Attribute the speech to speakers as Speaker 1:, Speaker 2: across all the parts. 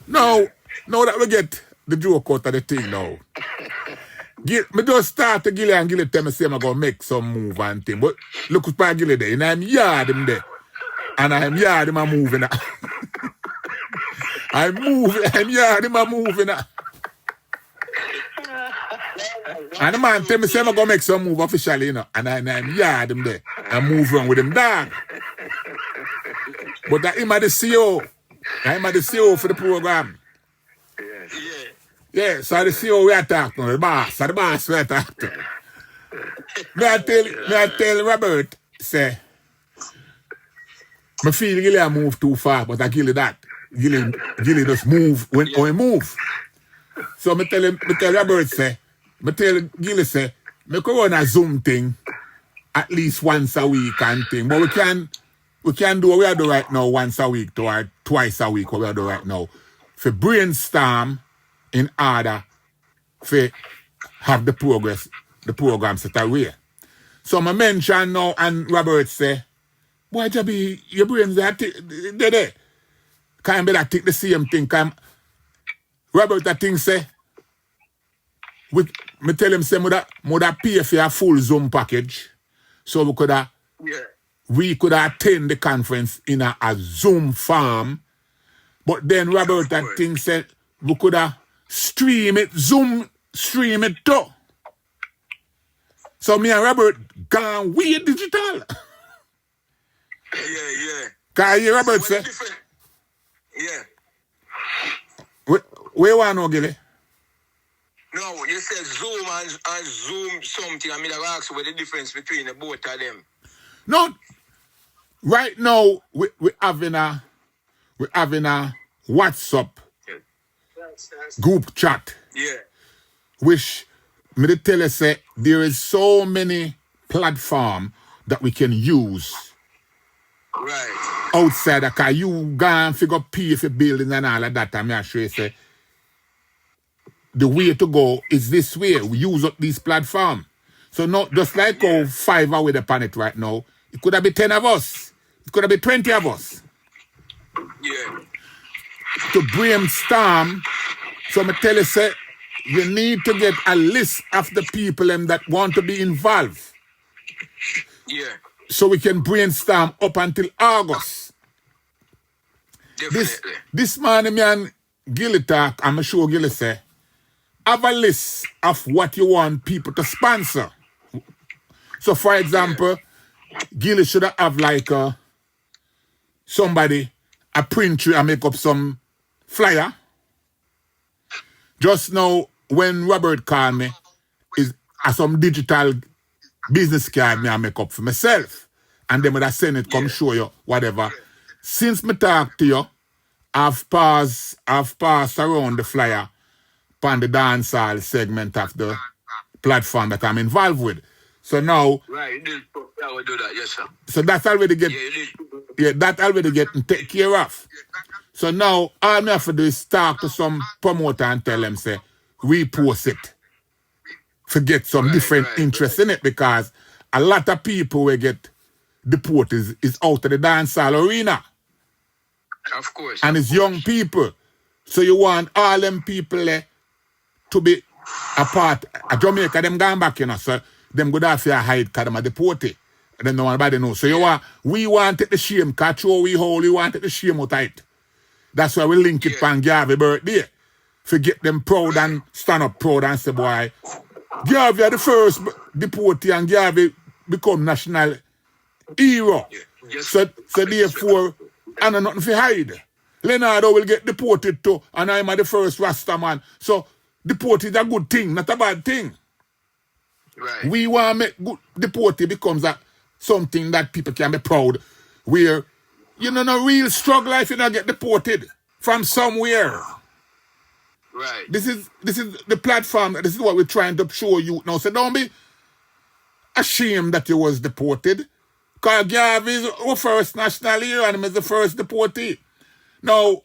Speaker 1: Now that we get the joke out of the thing now. Me just start to Gilly and Gilly tell me say I'm going to make some move and thing. But look at Gilly there. And I'm yard him there. And I'm yard him a moving. I'm yard him a moving. And the man tell me say I'm going to make some move officially, you know. And I'm yard him there. And move around with him dog. But that him at the CEO. I'm at the CEO for the program. Yeah, so the CEO we are talking to, the boss we are talking to. Me I tell Robert, say, I feel Gilly move too far, but I Gilly that. Gilly just move when he move. So me tell Robert, say, me tell Gilly, say, me could run a Zoom thing at least once a week and thing. But we can do what we are doing right now once a week or twice a week what we are doing right now. For brainstorm in order to have the program set away. So I mention now and Robert say, boy, Jabi, your brains are there. Can't be that take the same thing. Robert that thing say, me tell him say, would pay for a full Zoom package. So we could attend the conference in a Zoom farm. But then Robert that thing said, we could stream it, Zoom stream it too. So me and Robert gone way digital.
Speaker 2: Yeah.
Speaker 1: Can you hear Robert say?
Speaker 2: Yeah.
Speaker 1: Where you want to know, Gilly?
Speaker 2: No, you said Zoom and Zoom something. I mean, I ask you what the difference between the both of them.
Speaker 1: No. Right now, we having a WhatsApp group chat.
Speaker 2: Yeah.
Speaker 1: Which me tell you say there is so many platforms that we can use.
Speaker 2: Right.
Speaker 1: Outside that car, you go and figure pay for building and all of that. I'm not sure say the way to go is this way. We use up these platforms. So not just like how 5 are with the planet right now. It could have been 10 of us. It could have been 20 of us.
Speaker 2: Yeah.
Speaker 1: To brainstorm. So I tell you say you need to get a list of the people that want to be involved.
Speaker 2: Yeah.
Speaker 1: So we can brainstorm up until August.
Speaker 2: Definitely.
Speaker 1: This morning, me and Gilly talk, I'm sure Gilly say, have a list of what you want people to sponsor. So, for example, Gilly should have like somebody, a printer, and make up some flyer. Just now, when Robert called me, is some digital business card me I make up for myself. And then when I send it, come show you, whatever. Since me talk to you, I've passed around the flyer on the dancehall segment of the platform that I'm involved with. So now...
Speaker 2: Right, I will do that, yes, sir.
Speaker 1: So that's already that already getting taken care of. So now, all I have to do is talk to some promoter and tell them, say, repost it. To get some different interest in it, because a lot of people will get deported is out of the dancehall arena.
Speaker 2: Of course.
Speaker 1: And it's young people. So you want all them people to be a part of Jamaica, them gone back, you know. So them go there for a hide because them are deported. And then nobody knows. So we want to take the shame, because we hold, we want to take the shame out of it. That's why we link it on Garvey birthday. To get them proud and stand up proud and say, boy, Garvey are the first deportee and Garvey become national hero. So therefore, I know nothing to hide. Leonardo will get deported too, and I'm the first Rasta man. So deported is a good thing, not a bad thing.
Speaker 2: Right.
Speaker 1: We want to make good deported becomes something that people can be proud. Where you know no real struggle if you don't get deported from somewhere.
Speaker 2: Right.
Speaker 1: This is the platform. This is what we're trying to show you now. So don't be ashamed that you was deported. Because Garvey is our first national hero and he is the first deportee. Now,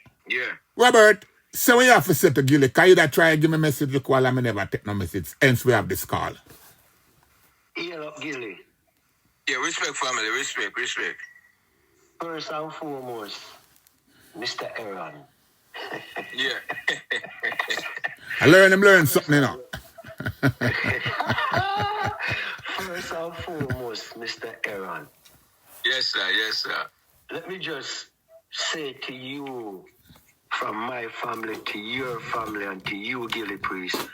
Speaker 1: Robert, so we have to say to Gilly, can you that try and give me a message? You call and I never take no message. Hence we have this call.
Speaker 3: Hear up, Gilly.
Speaker 2: Yeah, respect family, respect.
Speaker 3: First and foremost, Mr. Aaron,
Speaker 2: Yeah.
Speaker 1: I learn something, you know.
Speaker 3: First and foremost, Mr. Aaron,
Speaker 2: Yes, sir. Yes, sir.
Speaker 3: let me just say to you, from my family to your family and to you, Gilly Priest,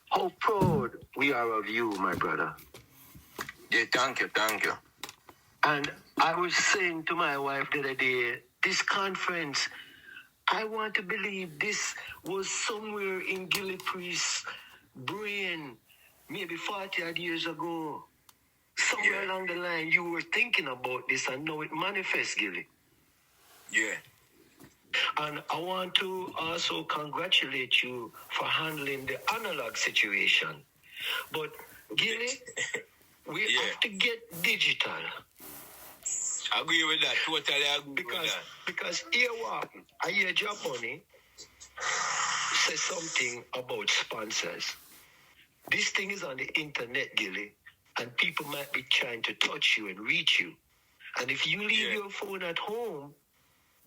Speaker 3: how proud we are of you, my brother.
Speaker 2: Yeah, thank you. Thank you.
Speaker 3: And I was saying to my wife the other day, this conference, I want to believe this was somewhere in Gilly Priest's brain, maybe 40 odd years ago. Somewhere along the line, you were thinking about this and now it manifests, Gilly.
Speaker 2: Yeah.
Speaker 3: And I want to also congratulate you for handling the analog situation. But, Gilly, we have to get digital.
Speaker 2: Agree with that. Totally agree with that.
Speaker 3: Because here what? I hear Jaboni say something about sponsors. This thing is on the internet, Gilly, and people might be trying to touch you and reach you. And if you leave your phone at home,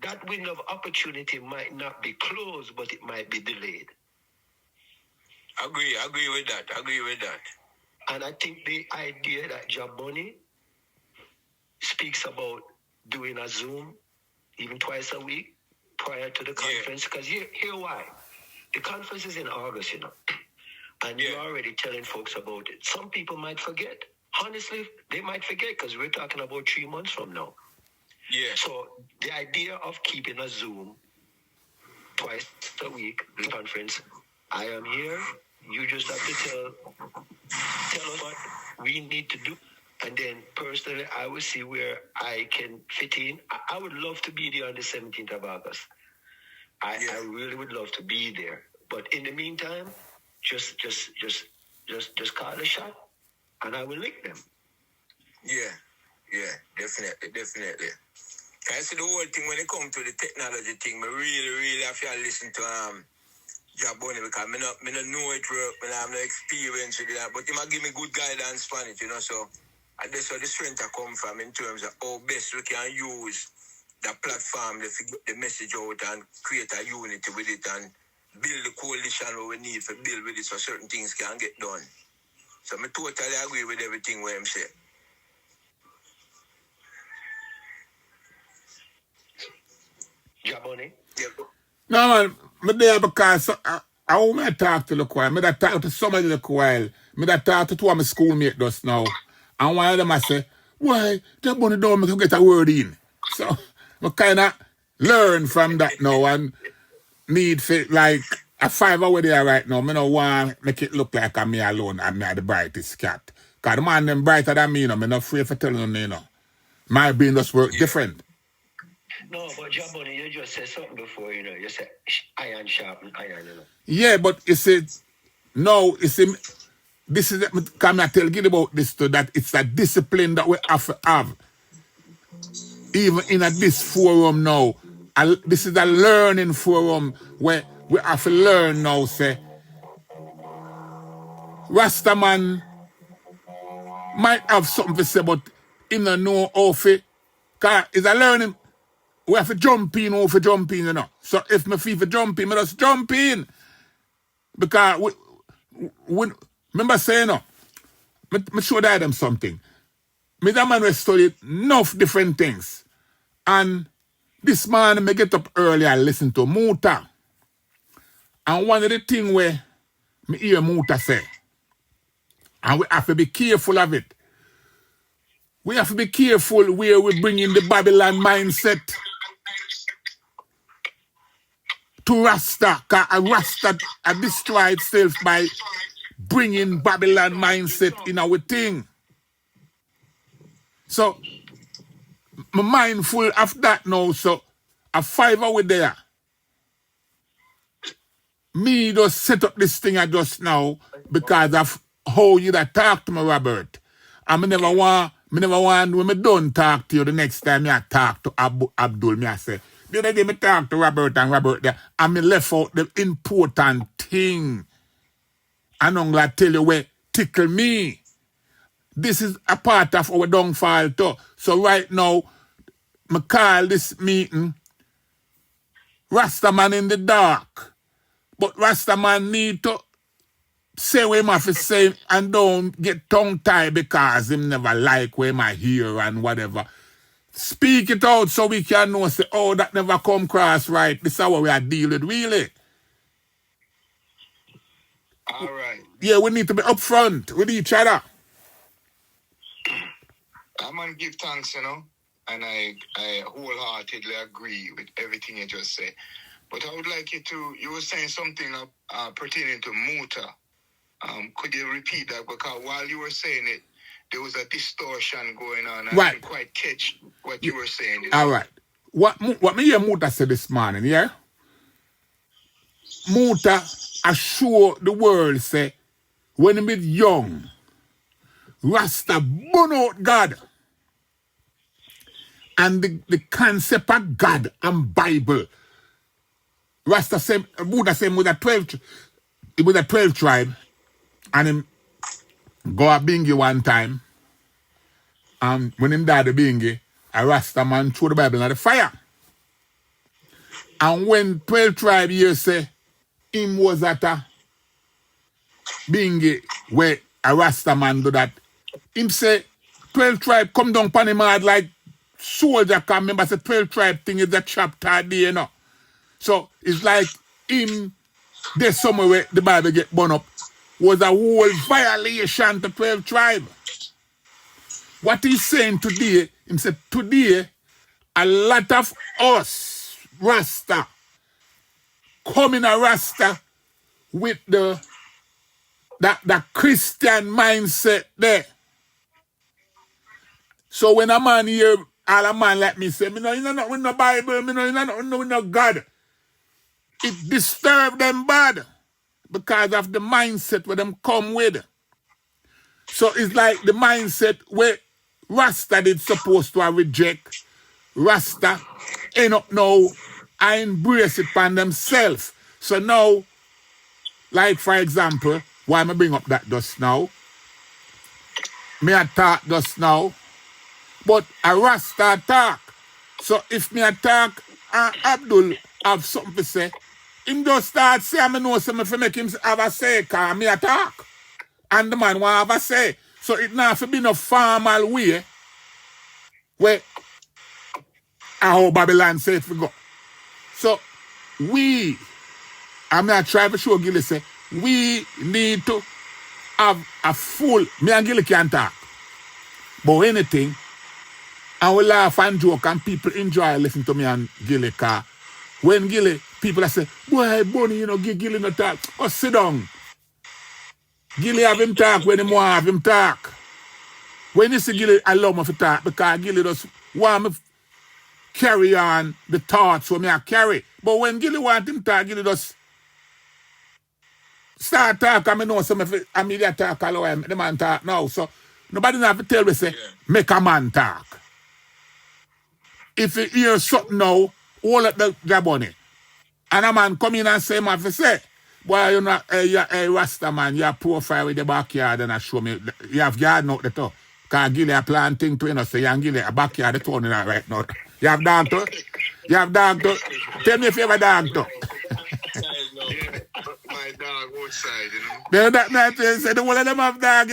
Speaker 3: that window of opportunity might not be closed, but it might be delayed.
Speaker 2: Agree with that.
Speaker 3: And I think the idea that Jaboni speaks about doing a Zoom even twice a week prior to the conference, because here why? The conference is in August, you know, and you're already telling folks about it. Some people might forget. Honestly, they might forget because we're talking about 3 months from now.
Speaker 2: Yeah.
Speaker 3: So the idea of keeping a Zoom twice a week, the conference, I am here. You just have to tell us what we need to do. And then personally, I will see where I can fit in. I would love to be there on the 17th of August. I really would love to be there. But in the meantime, just call a shot and I will link them.
Speaker 2: Yeah, definitely. I see the whole thing when it comes to the technology thing, I really have to listen to Jaboni because I don't know it work, I have no experience with that, but he might give me good guidance on it, you know, so that's where the strength I come from in terms of how best we can use that platform to get the message out and create a unity with it and build the coalition we need to build with it so certain things can get done. So I totally agree with everything what I'm saying.
Speaker 3: Jaboni?
Speaker 2: Yeah.
Speaker 1: No, man, I'm there because I want to talk to the choir. I talk to somebody in the choir. I talk to two of my schoolmates just now. And one of them I say, why, that money don't make you get a word in. So I kind of learn from that now and need for like a 5 hour there right now. I don't want to make it look like I'm me alone and me the brightest cat. Because the man them brighter than me, you know. I'm not afraid for telling them, you know. My brain just work different.
Speaker 3: No, but Jaboni, you just said something before, you know. You said iron sharpen iron, you know.
Speaker 1: Yeah, but you see, no, you see, this is, can I tell you about this too, that it's a discipline that we have to have. Even in this forum now, this is a learning forum where we have to learn now, say, Rasta man might have something to say, but him don't know how to, because it's a learning, we have to jump in, you know. So if me feel for jump in, I just jump in. Because remember saying, no, me show them something. Me that man will study enough different things. And this man me get up early and listen to Muta. And one of the things where me hear Muta say, and we have to be careful of it. We have to be careful where we bring in the Babylon mindset to Rasta. Because Rasta destroy itself by bringing Babylon mindset in our thing. So, I'm mindful of that now. So, a 5 hour there. Me just set up this thing just now because of how you that talk to me, Robert. And me never want, when me done talk to you the next time I talk to Abdul, me I say, the other day me talk to Robert and Robert there, and me left out the important thing. And I'm going to tell you where tickle me. This is a part of our downfall too. So right now, me call this meeting Rastaman in the dark. But Rastaman need to say what him have to say and don't get tongue-tied because him never like what him I hear and whatever. Speak it out so we can know, say, oh, that never come cross right. This is how we are dealing with, really.
Speaker 3: All right.
Speaker 1: Yeah, we need to be upfront with each other.
Speaker 3: I'm going to give thanks, and I wholeheartedly agree with everything you just said. But I would like you were saying something pertaining to Muta. Could you repeat that? Because while you were saying it, there was a distortion going on. I didn't quite catch what you were saying.
Speaker 1: All right. What me hear Muta said this morning, yeah? Muta assure the world, say, when he was young, Rasta burn out God. And the concept of God and Bible. Rasta said, Muta said with a 12 tribe, and him go a bingy one time. And when him died the bingy, a Rasta man threw the Bible in the fire. And when 12 tribe years say, him was at a bingy where a Rasta man do that, him say, 12 tribe come down upon him hard like soldier come. Remember, say 12 tribe thing is a chapter there, So it's like him, there's somewhere where the Bible get burned up, was a whole violation to 12 tribe. What he's saying today, he said, today, a lot of us, Rasta, come in a Rasta with the Christian mindset there. So when a man hear, all a man like me say, me know you not with no Bible, me know you not with no God, it disturb them bad because of the mindset where them come with. So it's like the mindset where Rasta did supposed to reject. Rasta end up now I embrace it upon themselves. So now, like for example, why am I bring up that just now? Me a talk just now, but a Rasta talk. So if me a talk and Abdul have something to say, him just start say, I know something if make him have a say, because me a talk. And the man want have a say. So it not to be no formal way where how Babylon say it for go. So I'm not trying to show Gilly say, we need to have a full, me and Gilly can't talk about anything, and we laugh and joke and people enjoy listening to me and Gilly, because when Gilly, people are say, boy, Bonnie, give Gilly no talk. Oh, sit down. Gilly have him talk when he want have him talk. When you see Gilly, allow me to talk, because Gilly just want me carry on the thoughts for me I carry. But when Gilly want him talk, Gilly just start talk, and I know some of it, I mean, talk all the the man talk now. So nobody have to tell me, say, make a man talk. If you hear something now, all at the job on it. And a man come in and say, man, if you say, boy, you're not a Rasta man, you have profile with the backyard and I show me, you have yard out the top. Because Gilly a planting to, so you and Gilly a backyard, the turning out right now. You have dog to? You have dog to? Tell me if you have a dog to.
Speaker 3: My dog outside,
Speaker 1: That say the whole of them have dog,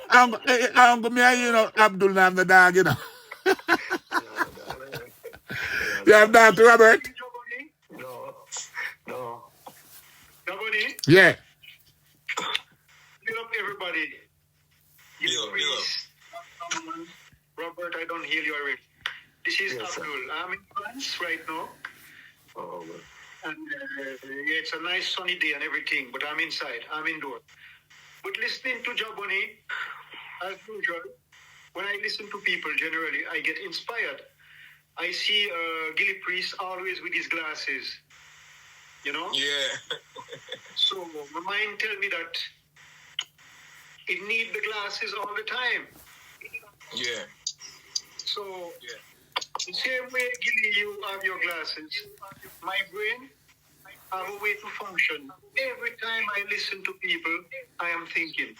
Speaker 1: I'm going to Abdul have the dog, You have dog to Robert?
Speaker 3: No.
Speaker 4: Nobody?
Speaker 1: Yeah.
Speaker 4: Big up everybody. Robert, I don't hear you already. This is Abdul. I'm in France right now.
Speaker 3: Oh,
Speaker 4: And it's a nice sunny day and everything, but I'm inside. I'm indoors. But listening to Jaboni, as usual, when I listen to people generally, I get inspired. I see Gilly Priest always with his glasses,
Speaker 2: Yeah.
Speaker 4: So my mind tells me that it needs the glasses all the time.
Speaker 2: Yeah.
Speaker 4: So the same way, Gilly, you have your glasses. My brain have a way to function. Every time I listen to people, I am thinking.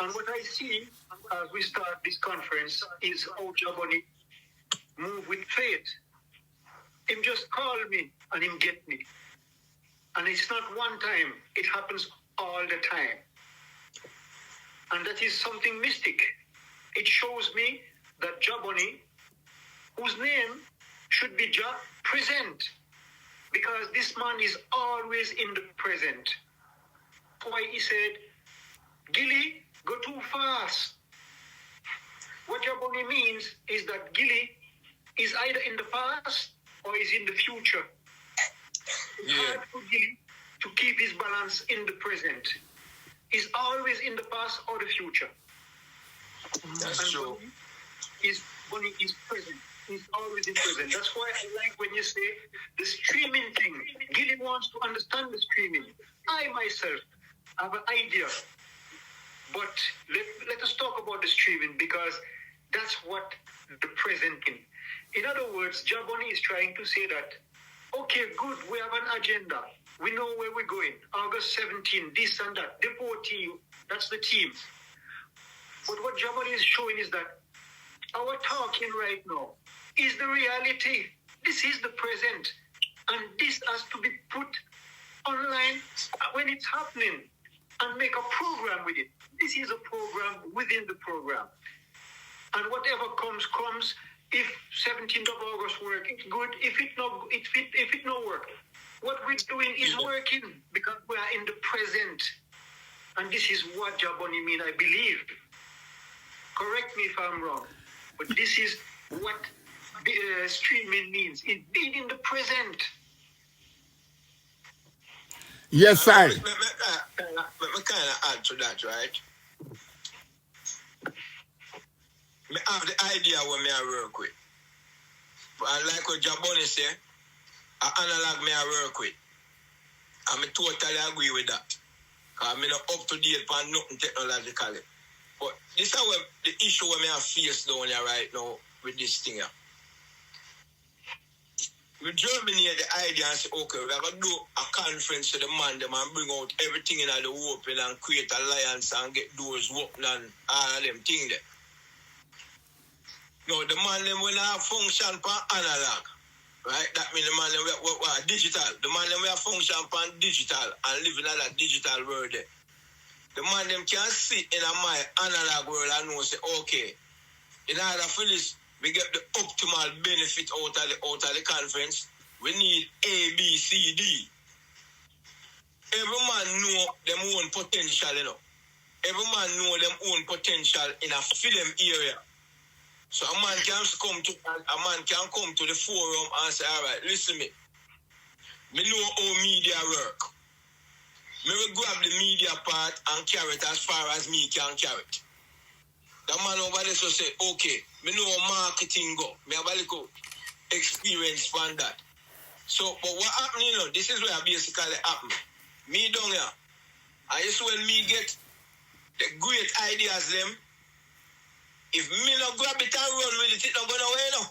Speaker 4: And what I see as we start this conference is how Jaboni move with faith. him just call me and him get me. And it's not one time, it happens all the time. And that is something mystic. It shows me that Jaboni, whose name should be Ja present, because this man is always in the present. That's why he said, Gilly, go too fast. What Jaboni means is that Gilly is either in the past or is in the future. It's hard for Gilly to keep his balance in the present. He's always in the past or the future.
Speaker 2: That's true.
Speaker 4: Bonnie is present. He's always in present. That's why I like when you say the streaming thing. Gilly wants to understand the streaming. I myself have an idea. But let us talk about the streaming, because that's what the present in. In other words, Jaboni is trying to say that, okay, good, we have an agenda. We know where we're going. August 17, this and that. Deportee, that's the team. But what Jaboni is showing is that our talking right now is the reality. This is the present. And this has to be put online when it's happening and make a program with it. This is a program within the program. And whatever comes. If 17th of August work, it's good. If it no work, what we're doing is working because we are in the present. And this is what Jaboni mean, I believe. Correct me if I'm wrong. But this is what streaming means. It's being in the present.
Speaker 1: Yes, I.
Speaker 2: Me kind of add to that, right? Me have the idea what me I work with. But I like what Jaboni say, I analog me I work with. And I totally agree with that. Because I'm not up to date on nothing technologically. But this is the issue where I face down here right now with this thing here. We germinate the idea and say, okay, we're going to do a conference to the man them and bring out everything in the open and create alliance and get doors open and all of them things there. No, the man them will have function for analog. Right? That means the man them we digital. The man them will function for digital and live in that digital world there. The man them can sit in my analog world and know say, okay, in order for this, we get the optimal benefit out of the conference, we need A, B, C, D. Every man know them own potential, you know. Every man know them own potential in a film area. So a man can come to the forum and say, all right, listen me. Me know how media work. Me will grab the media part and carry it as far as me can carry it. The man over there so say, okay, me know how marketing go. Me have a little experience from that. So, but what happened, you know, this is where basically happen. Me down here, and it's when me get the great ideas them. If me not grab it and run with it, it's not going away, no.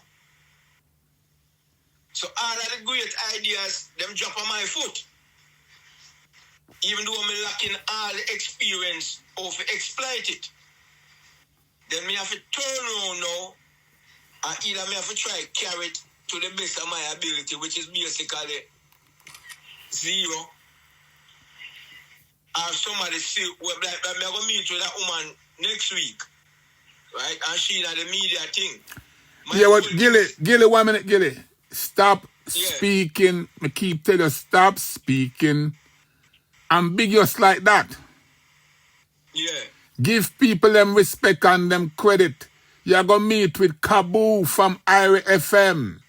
Speaker 2: So all of the great ideas, them drop on my foot. Even though I'm lacking all the experience of exploit it. Then me have to turn around now and either me have to try carry it to the best of my ability, which is basically zero. Or somebody see, well, like me going to meet with that woman next week. Right? And she had the media thing.
Speaker 1: Yeah, what, Gilly, 1 minute, Gilly. Stop speaking. Me keep telling you, stop speaking ambiguous like that.
Speaker 2: Yeah.
Speaker 1: Give people them respect and them credit. You're going to meet with Kaboo from Ira FM.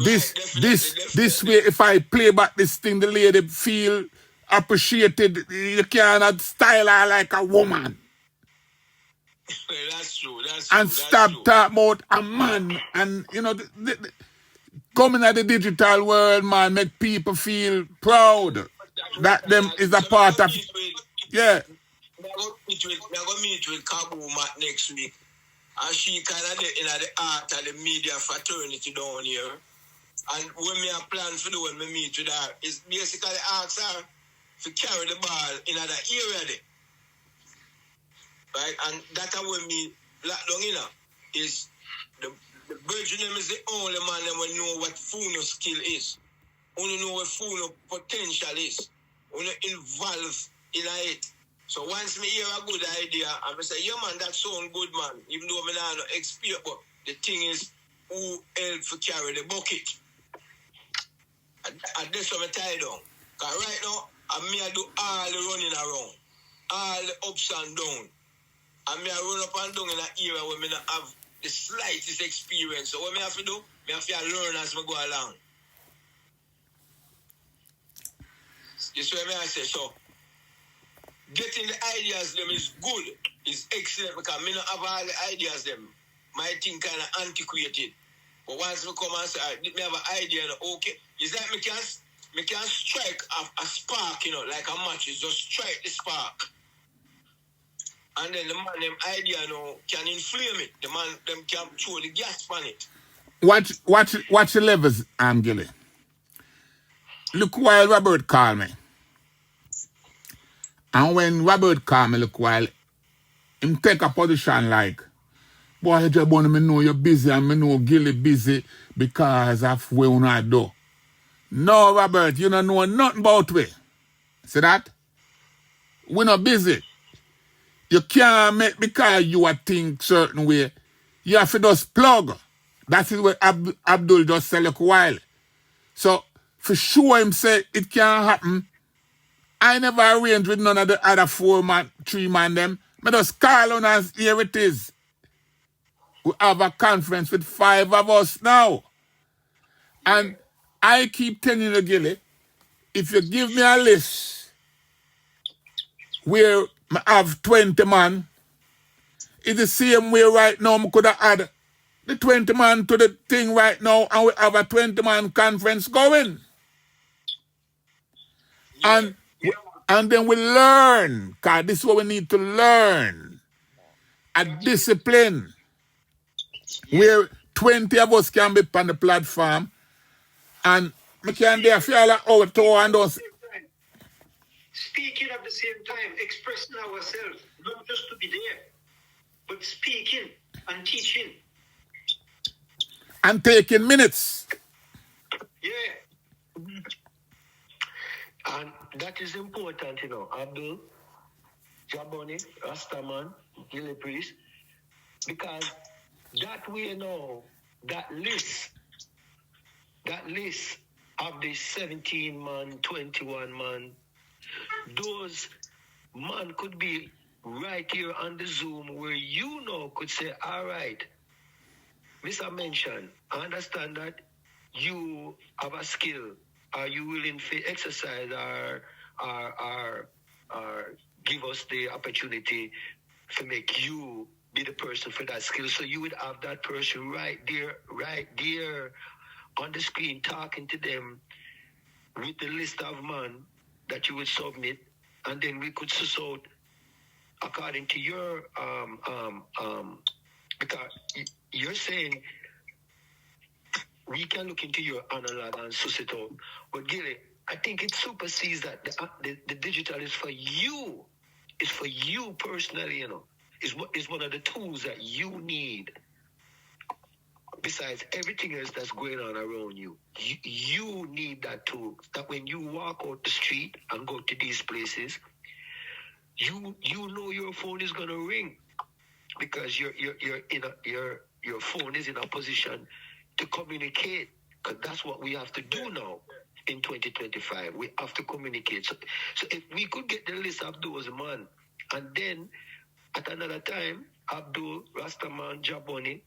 Speaker 1: This way, if I play back this thing, the lady feel appreciated. You cannot style her like a woman.
Speaker 2: That's true.
Speaker 1: And stop talking about a man. And, you know, coming at the digital world, man, make people feel proud that them is a part of... Yeah.
Speaker 2: I'm going to meet with Kaboo next week. And she kind of in the art of the media fraternity down here. And when me a plan for do when me meet with her, is basically ask her to carry the ball in that area there. Right? And that's when me lock down in her is the Virgin is the only man that will know what Funo skill is. Only know what Funo potential is. Only involved in it. So once me hear a good idea, I say, yeah man, that sound good man. Even though I don't know experience, but the thing is, who help to carry the bucket? And that's what I tie down. Because right now, I do all the running around. All the ups and downs. And I run up and down in an era where I don't have the slightest experience. So what I have to do, I have to learn as I go along. You see what I say? So, getting the ideas them is good, is excellent because I don't have all the ideas them. My thing kind of antiquated. But once I come and say, I have an idea, okay, is that me can strike a spark, you know, like a match, is just strike the spark. And then the man, them idea, you know, can inflame it. The man, them can throw the gas on it.
Speaker 1: Watch the levels, Gilly. Look while Robert called me. And when Robert called me, look while him take a position like, boy, Jabon, me know you're busy and me know Gilly busy because of where you not do. No, Robert, you don't know nothing about we. See that? We're not busy. You can't make because you are think certain way. You have to just plug. That is what Abdul just said a while. So, for sure him say it can't happen. I never arranged with none of the other 3 man them. I just call on us, here it is. We have a conference with 5 of us now. And I keep telling you, Gilly, if you give me a list where I have 20 man, it's the same way right now I could have had the 20 man to the thing right now and we have a 20 man conference going. And then we learn, because this is what we need to learn. A discipline where 20 of us can be on the platform and we can there feel like and us.
Speaker 4: Speaking at the same time, expressing ourselves, not just to be there, but speaking and teaching.
Speaker 1: And taking minutes.
Speaker 4: Yeah.
Speaker 3: And that is important, you know, Abdul, Jaboni, Rastaman, Gilly Priest, because that way, you know, that list of the 17 man, 21 man, those man could be right here on the Zoom where you know could say, all right, Mr. Mention, I understand that you have a skill. Are you willing to exercise or give us the opportunity to make you be the person for that skill? So you would have that person right there on the screen talking to them with the list of men that you would submit, and then we could suss out according to your because you're saying we can look into your analog and suss it out. But Gilly, I think it supersedes that. The digital is for you. It's for you personally, you know. It's one of the tools that you need. Besides everything else that's going on around you. You need that tool. That when you walk out the street and go to these places, you know your phone is gonna ring. Because your phone is in a position to communicate, because that's what we have to do now in 2025. We have to communicate. So if we could get the list of those man, and then at another time, Abdul, Rastaman, Jaboni,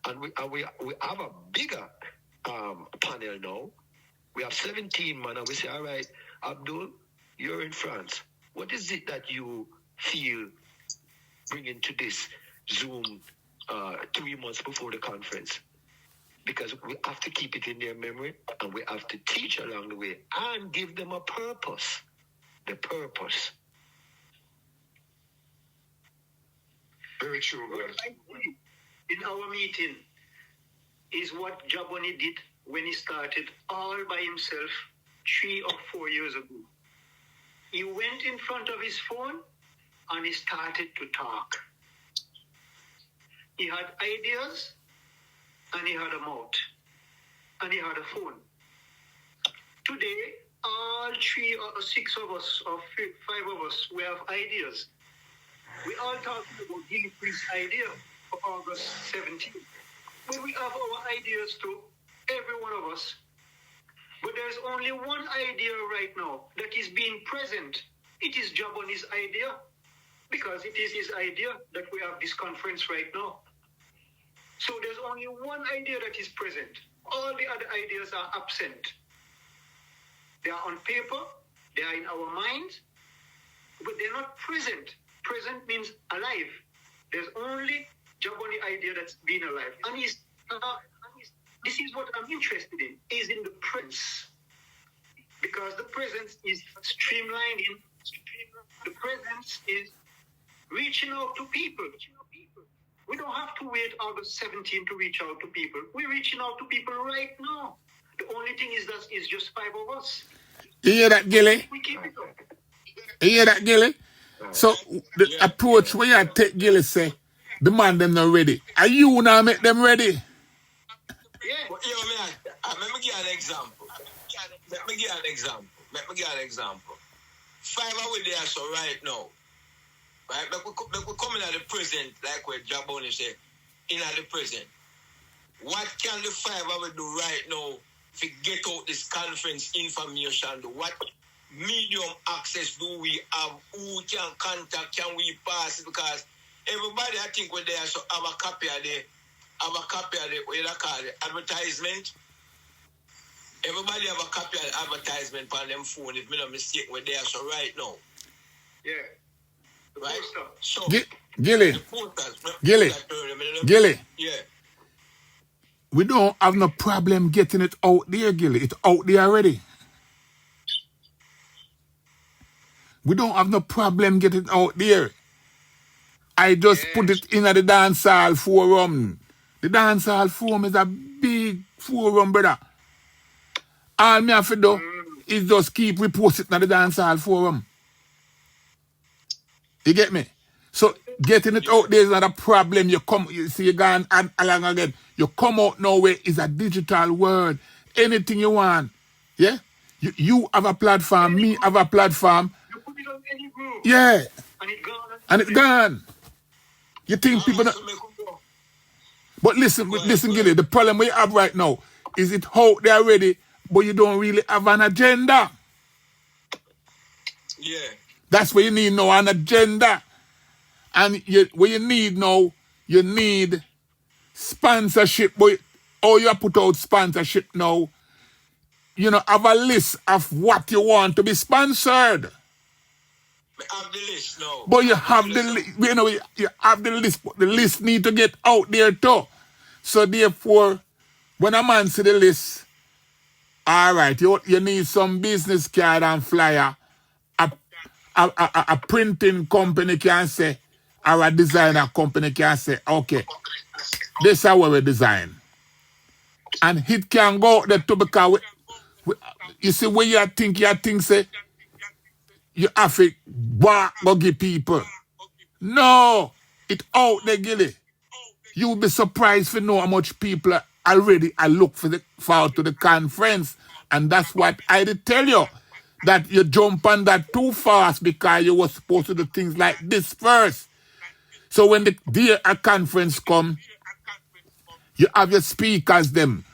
Speaker 3: and we have a bigger panel now. We have 17 man, and we say, all right, Abdul, you're in France. What is it that you feel bringing to this Zoom 3 months before the conference? Because we have to keep it in their memory, and we have to teach along the way and give them a purpose. The purpose.
Speaker 4: Very true, brother. In our meeting is what Jaboni did when he started all by himself 3 or 4 years ago. He went in front of his phone and he started to talk. He had ideas and he had a mouth, and he had a phone. Today, all 3 or 6 of us, or 5 of us, we have ideas. We all talking about Gilly Priest's idea for August 17th. But we have our ideas too, every one of us. But there's only one idea right now that is being present. It is Jaboni's idea, because it is his idea that we have this conference right now. So there's only one idea that is present. All the other ideas are absent. They are on paper, they are in our minds, but they're not present. Present means alive. There's only Jaboni idea that's been alive. And this is what I'm interested in, is in the presence. Because the presence is streamlining. The presence is reaching out to people. We don't have to wait August 17 to reach out to people. We're reaching out to people right now. The only thing is that it's just 5 of us.
Speaker 1: You hear that, Gilly?
Speaker 4: We keep it up.
Speaker 1: You hear that, Gilly? So the approach where you take Gilly say, the man them not ready. Are you now make them ready?
Speaker 4: Yeah.
Speaker 2: But, let me give you an example. Let me give you an example. 5 are there so right now. Right? But we come in at the present, like what Jaboni said, in at the present. What can the 5 of do right now to get out this conference information? What medium access do we have? Who can contact? Can we pass it? Because everybody, I think, we're there, so have a copy of the what you call it, advertisement. Everybody have a copy of the advertisement on them phone, if I'm not mistaken, we're there, so right now.
Speaker 4: Yeah.
Speaker 2: Right? So,
Speaker 1: Gilly.
Speaker 2: Yeah.
Speaker 1: We don't have no problem getting it out there, Gilly. It's out there already. We don't have no problem getting it out there. I just put it in at the dancehall forum. The dancehall forum is a big forum, brother. All me have to do is just keep reposting at the dancehall forum. You get me? So getting it out there is not a problem. You see, you go and along again. You come out nowhere is a digital world. Anything you want. Yeah? You have a platform, me have a platform.
Speaker 4: You put it on any group.
Speaker 1: Yeah.
Speaker 4: And it's gone.
Speaker 1: You think people don't... But listen, Gilly, the problem we have right now is it out there already, but you don't really have an agenda.
Speaker 2: Yeah.
Speaker 1: That's what you need now, an agenda. And what you need now, you need sponsorship. But how you put out sponsorship now, you know, have a list of what you want to be sponsored.
Speaker 2: I have the list now.
Speaker 1: But you have the list, you know, you have the list, but the list need to get out there too. So therefore, when a man see the list, all right, you need some business card and flyer. A printing company can say, or a designer company can say, okay, this is how we design. And it can go out there too, because you see, when you think say, you have to go give people. No, it out there, Gilly. You'll be surprised to know how much people already look forward to the conference. And that's what I did tell you. That you jump on that too fast because you were supposed to do things like this first. So when the day a conference come, you have your speakers them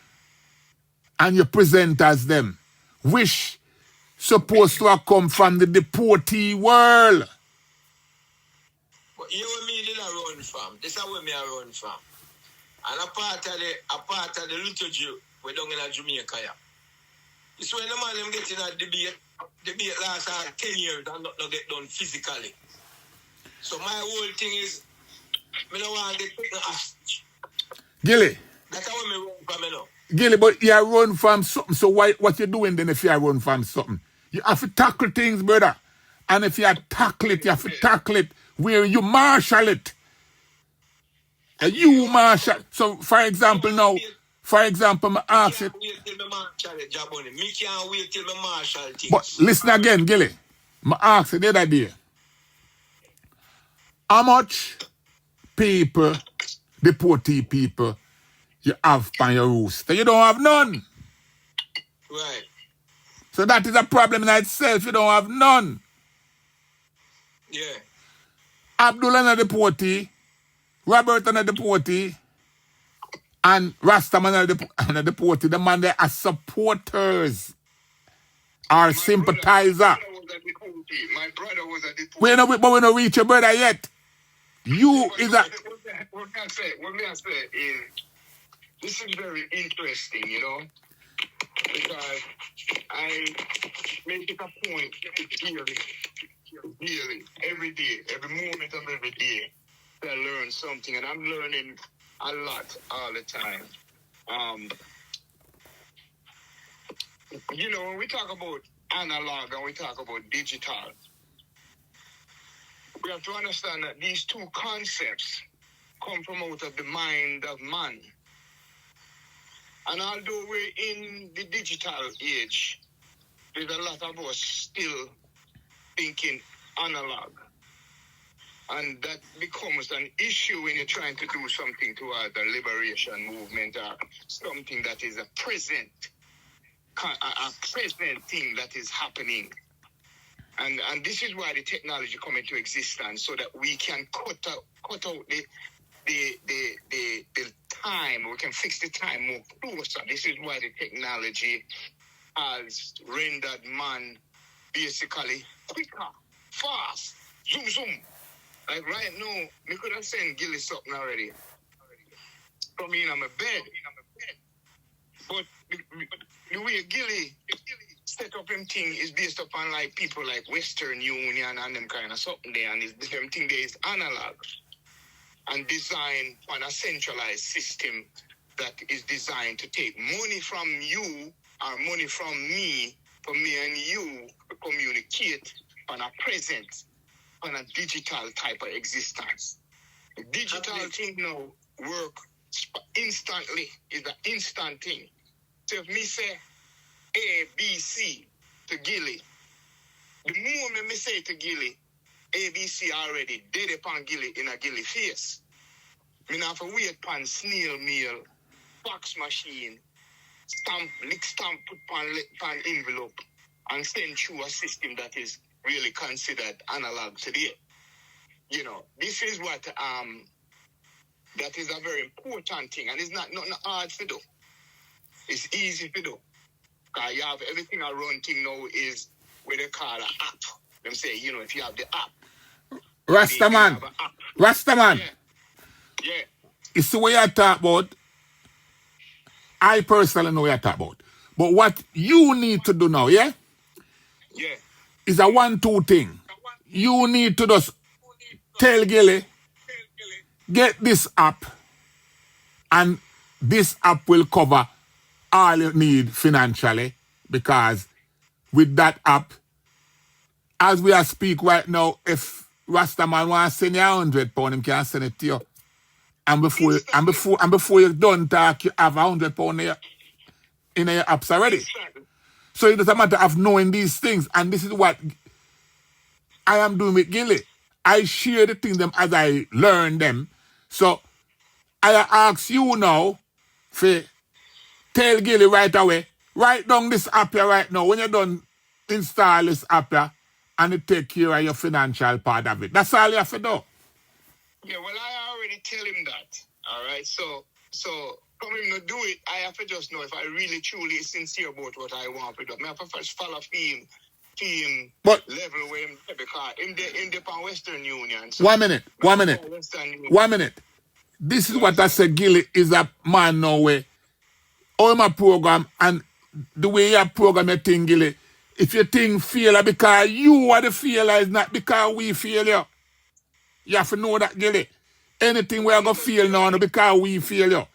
Speaker 1: and your presenters them, which supposed to have come from the Deportee world.
Speaker 2: But you and me did a run from. This is where me a run from. And a part of the liturgy we done in Jamaica. It's when the man them get in a debate last 10 years and not get done physically. So my whole thing is, I don't want to get taken hostage.
Speaker 1: Gilly.
Speaker 2: That's how me run from, you know.
Speaker 1: Gilly, but you run from something. So what you doing then if you run from something? You have to tackle things, brother. And if you tackle it, you have to tackle it where you marshal it. And you marshal. So, for example, now, I ask it.
Speaker 2: Me can't wait till me marshal things.
Speaker 1: But listen again, Gilly. I asked you the other day. How much people, Deportee people, you have on your rooster. You don't have none.
Speaker 2: Right.
Speaker 1: So that is a problem in itself. You don't have none.
Speaker 2: Yeah.
Speaker 1: Abdullah and the Deportee, Robert and the Deportee, and Rastaman and the Deportee, the man they are supporters, are sympathizer.
Speaker 3: My brother was a Deportee.
Speaker 1: But we don't reach your brother yet. You is a...
Speaker 3: What I say is, this is very interesting, you know, because I make it a point daily, every day, every moment of every day, I learn something, and I'm learning a lot all the time. You know, when we talk about analog and we talk about digital, we have to understand that these two concepts come from out of the mind of man. And although we're in the digital age, there's a lot of us still thinking analog. And that becomes an issue when you're trying to do something toward the liberation movement or something that is a present thing that is happening. And this is why the technology come into existence, so that we can cut out the time, we can fix the time more closer. This is why the technology has rendered man basically quicker, fast, zoom. Like right now, me could have sent Gilly something already from in my bed. But the way Gilly set up him thing is based upon like people like Western Union and them kind of something there, and the same thing there is analog and designed on a centralized system that is designed to take money from you or money from me, for me and you to communicate on a present, on a digital type of existence. The digital thing now work instantly, is an instant thing. So if me say A, B, C to Gilly, the moment me say to Gilly, A, B, C already dead upon Gilly in a Gilly face. Me not have to wait upon snail mail, fax machine, lick stamp, put on envelope, and send through a system that is really considered analog today. You know, this is what that is a very important thing, and it's not hard to do. It's easy to do. Because you have everything around thing now is what they call an app. Them say, you know, if you have the app.
Speaker 1: Rastaman.
Speaker 3: Yeah.
Speaker 1: You see what you talk about? I personally know what you talk about. But what you need to do now, yeah?
Speaker 3: Yeah.
Speaker 1: Is a 1-2 thing. You need to just tell Gilly, get this app, and this app will cover all you need financially, because with that app, as we are speak right now, if Rastaman wants to send you £100, him can send it to you. And before you done talk, you have £100 in your apps already. So it doesn't matter of knowing these things. And this is what I am doing with Gilly. I share the things them as I learn them. So I ask you now, tell Gilly right away, write down this app here right now. When you're done, install this app here, and it take care of your financial part of it. That's all you have to do.
Speaker 3: Yeah, well, I already tell him that. All right, so for him to do it, I have to just know if I really truly sincere about what I want to do. I have to first follow team level where him, because in the Western Union. So
Speaker 1: 1 minute. This is what I said. Gilly is a man now where all my program and the way you program your thing, Gilly, if your thing fail because you are the failure, is not because we fail you. You have to know that, Gilly. Anything we are going to fail now, not because we fail you.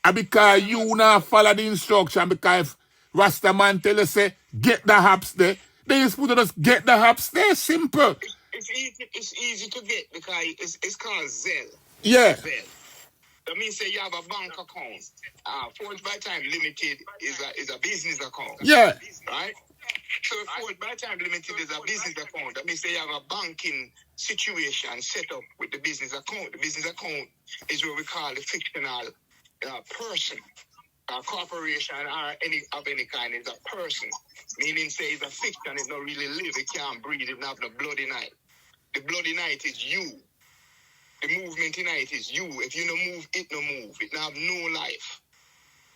Speaker 1: And because you now follow the instruction, because if Rastaman tell you, say, get the apps there, then you're supposed to just get the apps there. Simple.
Speaker 3: It's easy to get because it's called Zelle.
Speaker 1: Yeah.
Speaker 3: Zelle. That means say you have a bank account. Forge by Time Limited is a business account.
Speaker 1: Yeah.
Speaker 3: Right? So Forge by Time Limited is a business account. That means say you have a banking situation set up with the business account. The business account is what we call the fictional person, a corporation or any of any kind is a person. Meaning say it's a fiction, it don't really live, it can't breathe, it don't have no blood in it. The blood in it is you. The movement in it is you. If you don't move, it don't move. It don't have no life.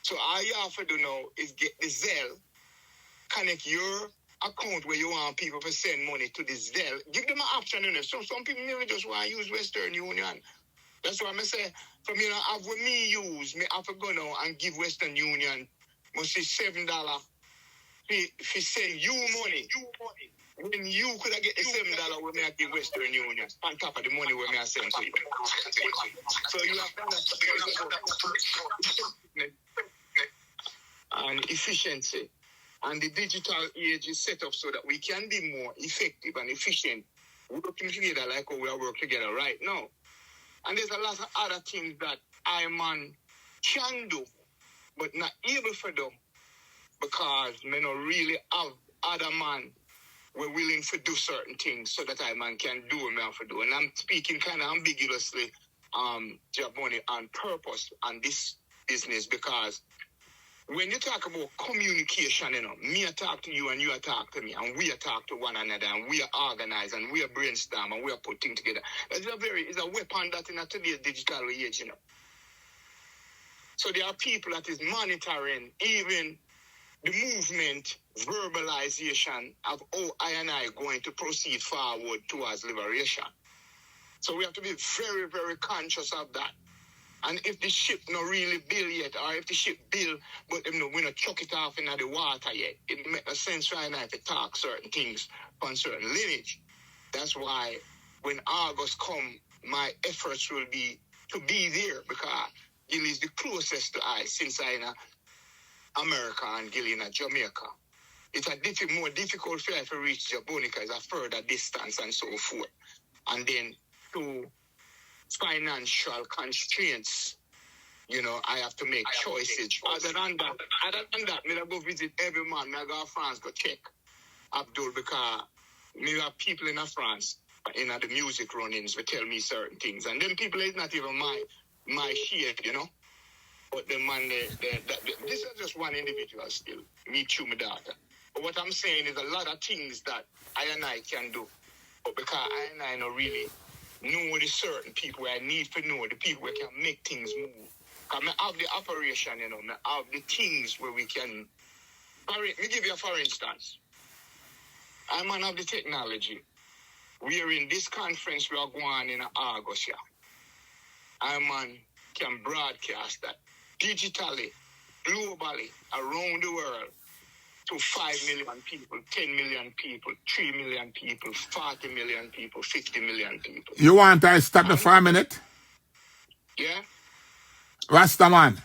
Speaker 3: So all you have to do now is get the Zelle, connect your account where you want people to send money to the Zelle. Give them an option, you know. So some people maybe just want to use Western Union. That's why I say, from you know, have what me use, me have to go now and give Western Union must say $7 if he send you money. When you could have get the $7 when I give Western Union on top of the money where I send to you. So you have to understand and efficiency. And the digital age is set up so that we can be more effective and efficient working together like how we are working together right now. And there's a lot of other things that I man can do, but not able to do because me not really have other man were willing to do certain things so that I man can do what I have to do. And I'm speaking kind of ambiguously, Jaboni, on purpose on this business because when you talk about communication, you know, me I talk to you and you talk to me and we talk to one another and we are organized and we are brainstorm and we are putting together. It's a weapon that in today's digital age, you know. So there are people that is monitoring even the movement, verbalization of how I and I going to proceed forward towards liberation. So we have to be very, very conscious of that. And if the ship not really built yet, or if the ship built, but we not chuck it off into the water yet, it make no sense right now to talk certain things on certain lineage. That's why when August come, my efforts will be to be there because Gil is the closest to I since I in America and Gil in Jamaica. It's a more difficult for I to reach Jabonica is a further distance and so forth. And then to financial constraints, you know, I have to make choices. Other than that, me go visit every man. Me go to France go check Abdul because me have people in France in the music run-ins will tell me certain things, and them people is not even my shit, you know. But the man, this is just one individual still. Me too, my daughter. But what I'm saying is a lot of things that I and I can do, but because I and I don't really know the certain people where I need to know, the people where can make things move. Because I have the operation, you know, I have the things where we can. Let me give you a for instance. I man have the technology. We are in this conference we are going in August here. I man can broadcast that digitally, globally, around the world to 5 million people, 10 million people, 3 million people, 40 million people, 50 million people.
Speaker 1: You want I stop you for a minute?
Speaker 3: Yeah?
Speaker 1: Rasta man.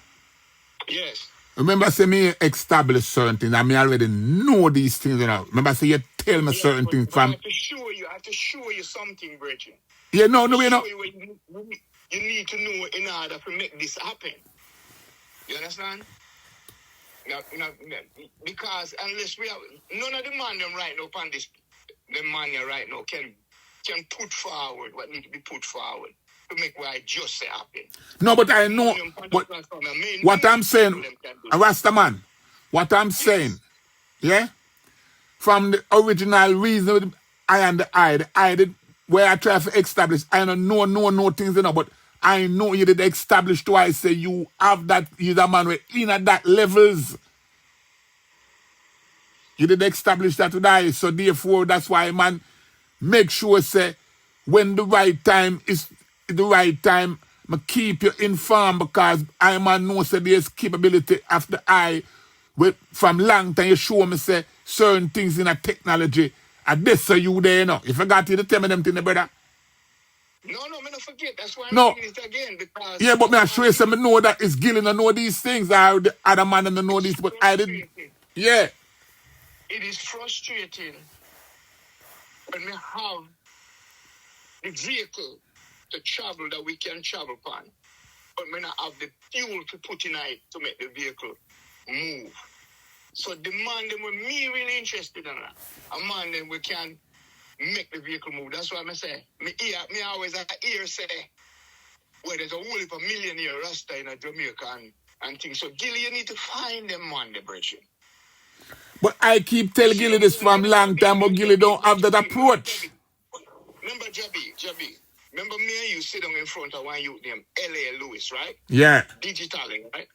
Speaker 3: Yes.
Speaker 1: Remember say me establish certain things. I mean, I already know these things, you know. Remember say you tell me certain things from.
Speaker 3: I have to show you something, Bridget.
Speaker 1: Yeah, no, you know.
Speaker 3: You need to know in order to make this happen. You understand? Now, because unless we have none of the man them right now upon this, the man here right now can put forward what need to be put forward to make what I just say happen.
Speaker 1: No, but I know what I'm saying, Rasta man. What I'm saying, yeah, from the original reason I did where I try to establish. I don't know things, you know, but I know you did establish twice. Say you have that. You're a man in at that levels. You did establish that with I. So therefore, that's why man make sure say when the right time is the right time, I keep you informed because I man know say there's capability after I with from long time you show me say certain things in a technology. And this so you there, you know. You forgot to tell me them things, brother.
Speaker 3: No, me not forget. That's why I'm doing it again because.
Speaker 1: Yeah, but me I sure say me know that it's Gillen and know these things. I the other man and know these, but I didn't. Yeah.
Speaker 3: It is frustrating when we have the vehicle to travel that we can travel upon, but we not have the fuel to put in it to make the vehicle move. So the man them with me really interested in that. A man then we can make the vehicle move. That's why I say, me always hear say,
Speaker 2: where there's a whole heap of millionaire Rasta in Jamaica and things. So, Gilly, you need to find them on the bridge.
Speaker 1: But I keep telling Gilly this from long time, but Gilly don't have that approach.
Speaker 2: Remember, Jabi. Remember me and you sit down in front of one youth named L.A. Lewis, right?
Speaker 1: Yeah.
Speaker 2: Digitally, right?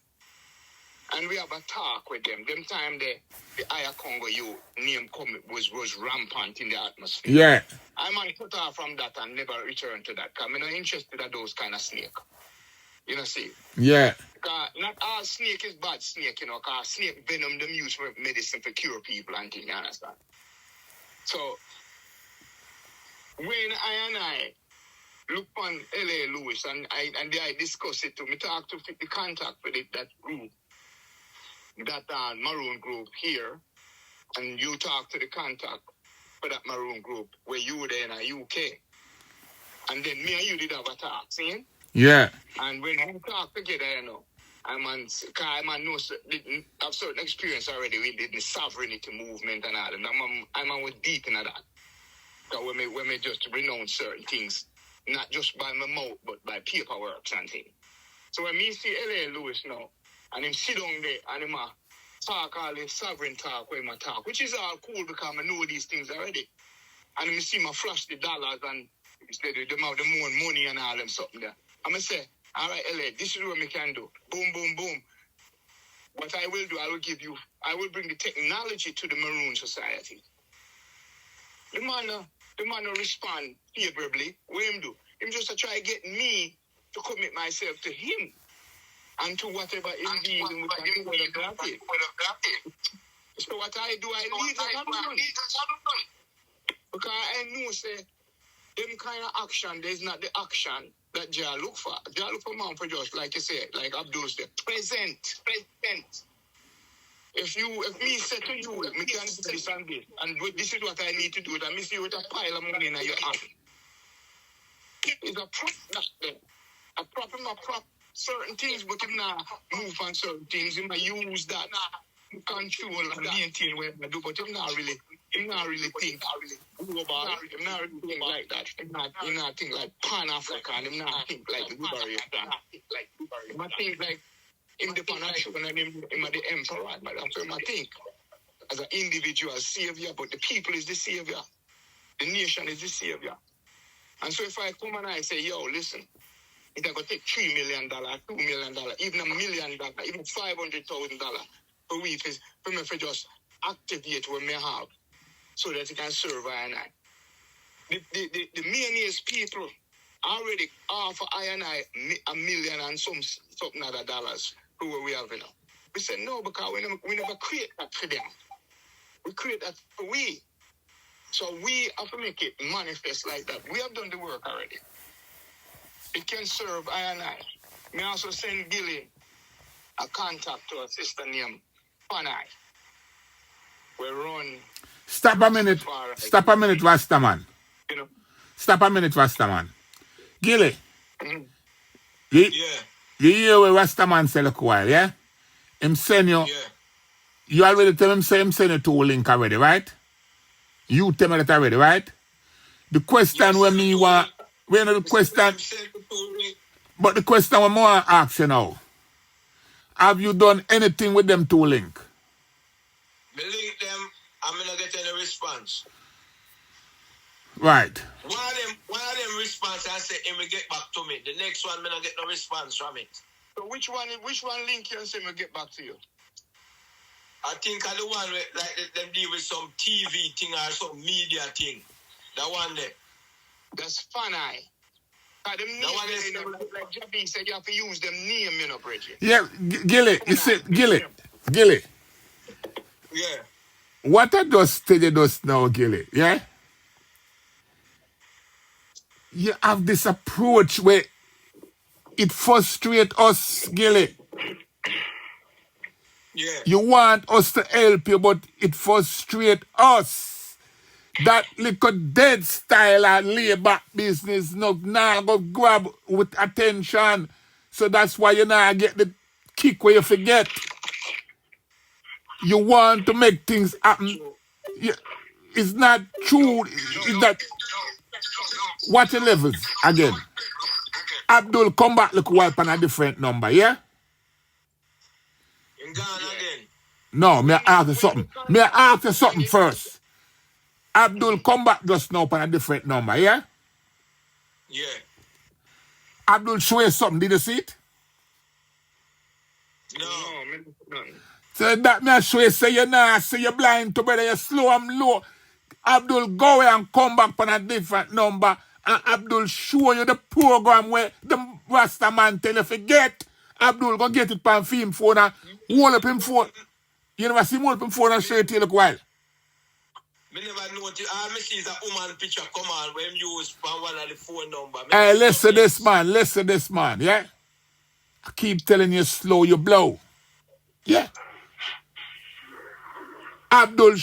Speaker 2: And we have a talk with them. Them time the Aya Congo youth name was rampant in the atmosphere.
Speaker 1: Yeah.
Speaker 2: I'm on cut off from that and never return to that. Because I'm not interested in those kind of snake. You know, see?
Speaker 1: Yeah.
Speaker 2: Because not all snake is bad snake, you know, because snake venom them use for medicine for cure people and things, you understand? So, when I look on L.A. Lewis and I discuss it to me, talk to the contact with that group, that Maroon group here, and you talk to the contact for that Maroon group where you were there in the UK. And then me and you did have a talk, see?
Speaker 1: Yeah.
Speaker 2: And when we talk together, you know, I'm on have certain experience already with the sovereignty movement and all, and I'm with deep in that. So when we just renounce certain things, not just by my mouth, but by paperwork and things. So when me see L.A. Lewis now, and him sit down there, and him talk all the sovereign talk where him talk, which is all cool because I know these things already. And him see me flash the dollars and instead of them have the more money and all them something there. I'm going to say, all right, L.A., this is what we can do. Boom, boom, boom. What I will do, I will bring the technology to the Maroon Society. The man will respond favorably. What him do? Him just try to get me to commit myself to him and to whatever is dealing with the So what I do, I leave it done. Because I know, say, them kind of action, there's not the action that Jah look for. Jah look for man for just, like you say, like Abdul said, present. If me say to you, me can do this and this, and this is what I need to do, and me see with a pile of money in your hand. It's a prop that then. A prop certain things, but him not move on certain things. Him not use that control and maintain what I do, but him not really think global. Him not really think like that. Him not think like Pan-African. Him not think like liberation. Him not think like him the Pan-African and him the emperor. But that's what I think. As an individual savior, but the people is the savior. The nation is the savior. And so if I come and I say, yo, listen, it's going to take $3 million, $2 million, even $1 million, even $500,000 per week for me to just activate what I have so that it can serve I and I. The millionaires people already offer I and I $1 million and something other dollars for what we have now. We said no, because we never create that for them. We create that for we. So we have to make it manifest like that. We have done the work already. It can serve I and I. Me also send Gilly a contact to a sister named Panai. We run.
Speaker 1: Stop a minute, Rastaman.
Speaker 2: You know?
Speaker 1: Stop a minute, Rastaman. Gilly.
Speaker 2: Mm-hmm.
Speaker 1: You hear what Rastaman said a while, yeah? Him send you.
Speaker 2: Yeah.
Speaker 1: You already tell him say him send you 2 link already, right? You tell me that already, right? The question when me want, when the question, but the question when I want to ask you now, have you done anything with them 2 link?
Speaker 2: Me link them, I'm not get any response.
Speaker 1: Right.
Speaker 2: One of them response, I say, him will get back to me. The next one, me not get no response from it. So which one link you say me get back to you? I think I the one where, like them deal with some TV thing or some media thing. That one there. That's funny. Them name, that one is like Jabi said, you have to use them name, you know, Bridget.
Speaker 1: Yeah, Gilly, you see, Gilly.
Speaker 2: Yeah.
Speaker 1: What I just tell you just now, Gilly, yeah? You have this approach where it frustrates us, Gilly.
Speaker 2: Yeah.
Speaker 1: You want us to help you, but it frustrates us. That little dead style and lay-back business now go grab with attention. So that's why you now get the kick where you forget. You want to make things happen. It's not true. It's that. Watch your levels again. Abdul, come back look while on a different number, yeah?
Speaker 2: In Ghana again.
Speaker 1: No, may I ask you something? May I ask you something first? Abdul, come back just now on a different number, yeah?
Speaker 2: Yeah.
Speaker 1: Abdul, show you something. Did you see it?
Speaker 2: No.
Speaker 1: So that me I show you, say you're not, say you're blind to brother, you're slow and low. Abdul, go away and come back on a different number. And Abdul show you the program where the Rasta man tell you forget. Abdul, go get it on film phone and hold up him phone. You never see him hold up him phone and show it to you look while.
Speaker 2: Me never notice. I see the woman picture come on when you use one of the phone number.
Speaker 1: Hey, listen this man, yeah? I keep telling you slow, you blow. Yeah. Abdul,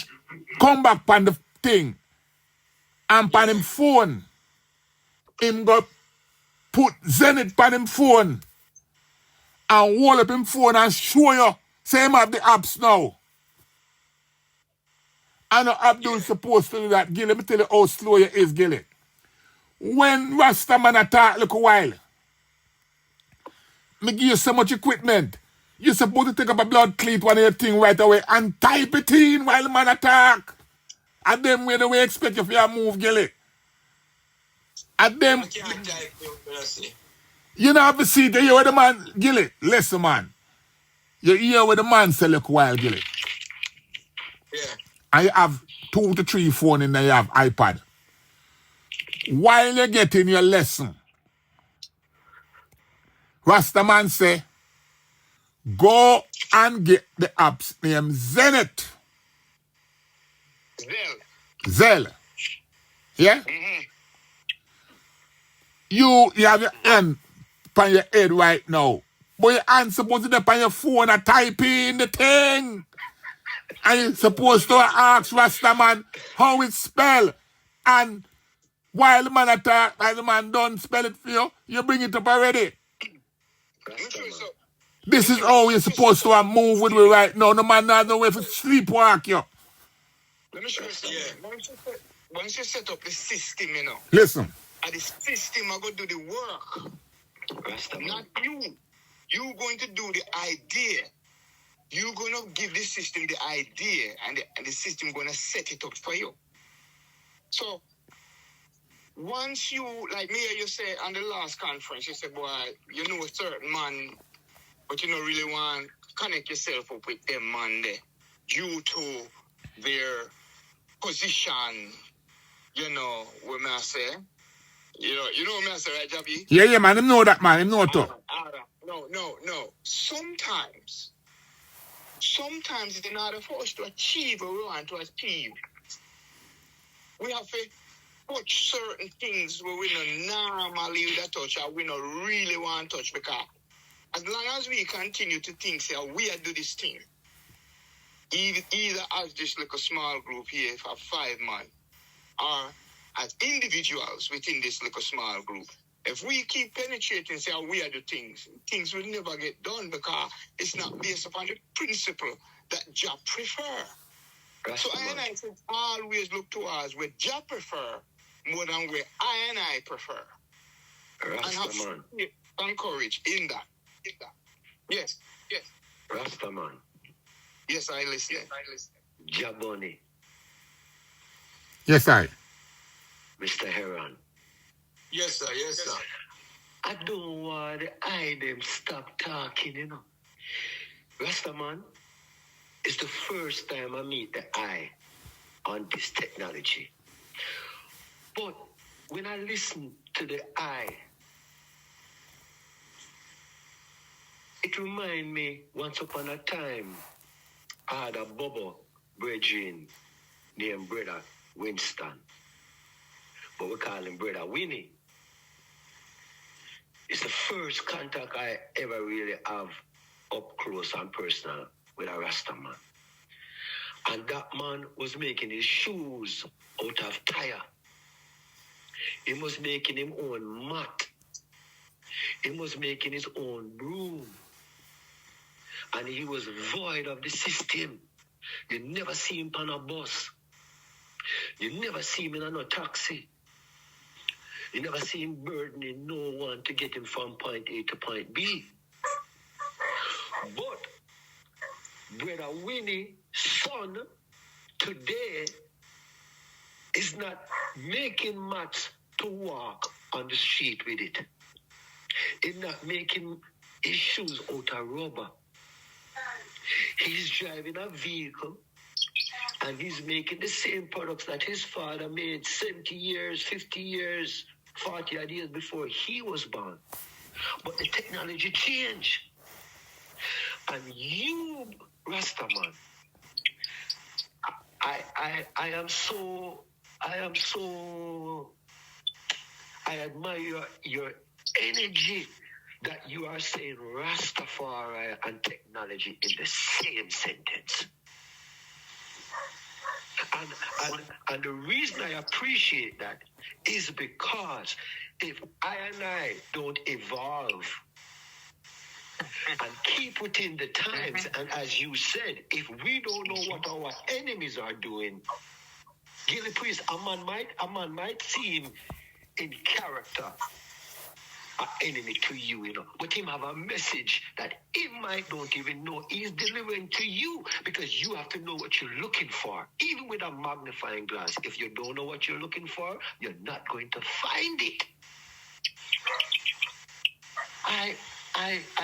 Speaker 1: come back on the thing. And on him phone. Him go put Zenith on him phone. And hold up him phone and show you. Say him have the apps now. I know Abdul supposed to do that, Gilly. Let me tell you how slow you is, Gilly. When Rasta man attack look a while, me give you so much equipment. You're supposed to take up a blood cleat one of your thing right away and type it in while the man attack. And them way the way expect you for your move, Gilly. And them, you know have to see the hear where the man, Gilly, listen man. You hear where the man say look a while, Gilly.
Speaker 2: Yeah.
Speaker 1: And you have 2 to 3 phone in there, you have iPad. While you're getting your lesson, Rasta man say, go and get the apps named Zenith. Zell. Yeah?
Speaker 2: Mm-hmm.
Speaker 1: You have your hand on your head right now. But your hand supposed to be on your phone and type in the thing. And you're supposed to ask Rasta man how it's spelled. And while the man attack, while the man don't spell it for you, you bring it up already. This is how you're supposed to move with me right now. No man not no way for sleepwalk you.
Speaker 5: Let me show you something. Once you set up the system, you know.
Speaker 1: Listen.
Speaker 5: And the system are going to do the work. Not you. You going to do the idea. You're going to give the system the idea, and the system going to set it up for you. So, once you, like me, you say on the last conference, you say, boy, you know a certain man, but you don't really want to connect yourself up with them man there due to their position, you know, what may I say? You know what I say, right, Javi?
Speaker 1: Yeah, man, him know that, man, him know too.
Speaker 5: No. Sometimes in order for us to achieve what we want to achieve, we have to touch certain things where we don't normally touch or we don't really want to touch, because as long as we continue to think, say, we are do this thing, either as this like a small group here for 5 months, or as individuals within this little small group, if we keep penetrating, say, we are the things will never get done, because it's not based upon the principle that Jah prefer. So I said always look towards where Jah prefer more than where I prefer. And have faith and courage in that. Yes.
Speaker 3: Rastaman.
Speaker 5: Yes, I listen.
Speaker 3: Jaboni.
Speaker 1: Yes, I.
Speaker 3: Mr. Heron.
Speaker 2: Yes, sir.
Speaker 3: I don't want them stop talking, you know. Rastaman, it's the first time I meet the eye on this technology. But when I listen to the eye, it reminds me once upon a time I had a bubble brethren named Brother Winston. But we call him Brother Winnie. It's the first contact I ever really have up close and personal with a Rasta man. And that man was making his shoes out of tire. He was making his own mat. He was making his own broom. And he was void of the system. You never see him on a bus. You never see him in a taxi. You never see him burdening no one to get him from point A to point B. But Brother Winnie's son today is not making mats to walk on the street with it. He's not making his shoes out of rubber. He's driving a vehicle and he's making the same products that his father made 70 years, 50 years, 40 odd years before he was born. But the technology changed. And you, Rastaman, I admire your energy that you are saying Rastafari and technology in the same sentence. And the reason I appreciate that is because if I and I don't evolve and keep within the times, and as you said, if we don't know what our enemies are doing, Gilly Priest, a man might seem in character an enemy to you, you know, but him have a message that he might don't even know he's delivering to you, because you have to know what you're looking for. Even with a magnifying glass, if you don't know what you're looking for, you're not going to find it. I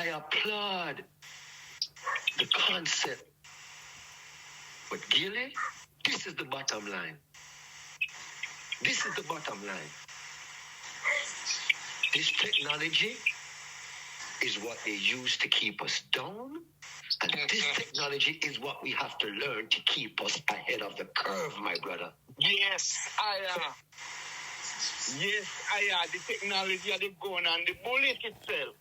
Speaker 3: applaud the concept, but Gilly, this is the bottom line. This is the bottom line. This technology is what they use to keep us down, and this technology is what we have to learn to keep us ahead of the curve, my brother.
Speaker 5: Yes, the technology of the gun and the bullet itself.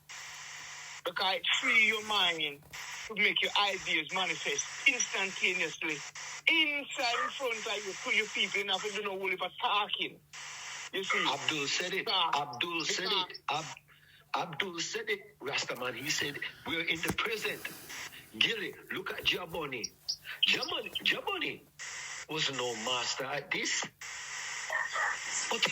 Speaker 5: Because it free your mind to make your ideas manifest instantaneously. Inside in front of you, to your people, and have to know what you're talking. You see?
Speaker 3: Abdul said it, Rastaman. He said, we're in the present. Gilly, look at Jaboni. Jaboni was no master at this. But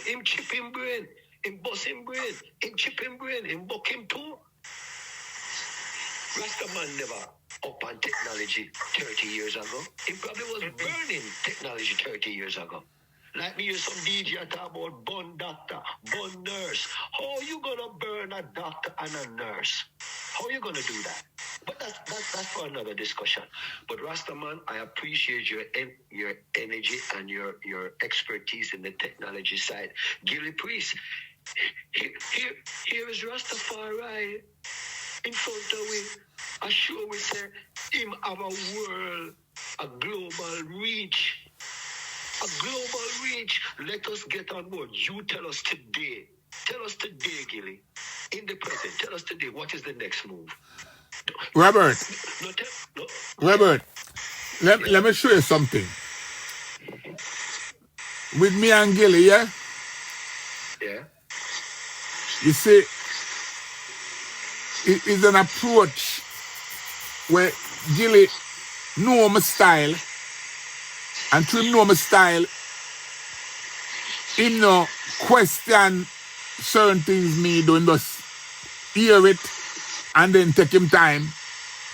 Speaker 3: him chip him brain, him bust him brain, him chip him brain, him buck him too. Rastaman never up on technology 30 years ago. He probably was burning technology 30 years ago. Like me hear some DJ talk about bun doctor, bun nurse. How you gonna burn a doctor and a nurse? How you gonna do that? But that's for another discussion. But Rastaman, I appreciate your energy and your expertise in the technology side. Gilly Priest, here is Rastafari in front of we. I sure we say him have a world, a global reach. A global reach. Let us get on board. You tell us today. Tell us today, Gilly. In the present, tell us today, what is the next move?
Speaker 1: Robert, let me show you something. With me and Gilly, yeah?
Speaker 3: Yeah.
Speaker 1: You see, it is an approach where Gilly know my style, and to him know my style, him no question certain things me doing, just hear it and then take him time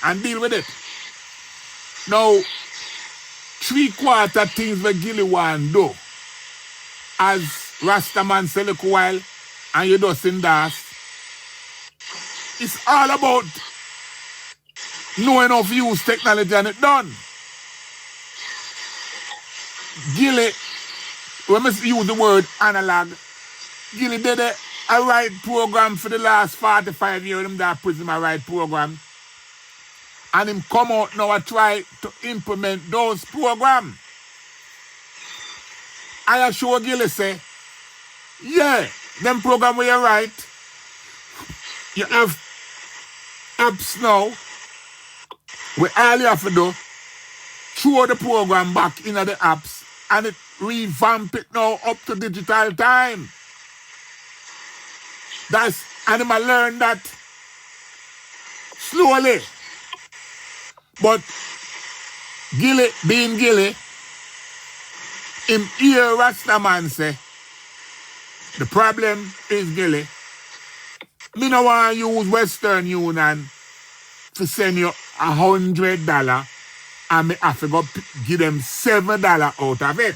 Speaker 1: and deal with it. Now, 3/4 things where Gilly want do, as Rastaman say look while and you just in das, it's all about knowing how to use technology and it done. Gilly, when I use the word analog, Gilly did a right program for the last 45 years, him that prison a right program. And him come out now and try to implement those programs. I assure Gilly say, yeah, them program where you write, you have apps now, where all you have to do, throw the program back into the apps and it revamp it now up to digital time. And I learn that slowly. But Gilly, being Gilly, him hear Rastaman say, The problem is, Gilly, me no want to use Western Union to send you $100 and me have to go give them $7 out of it.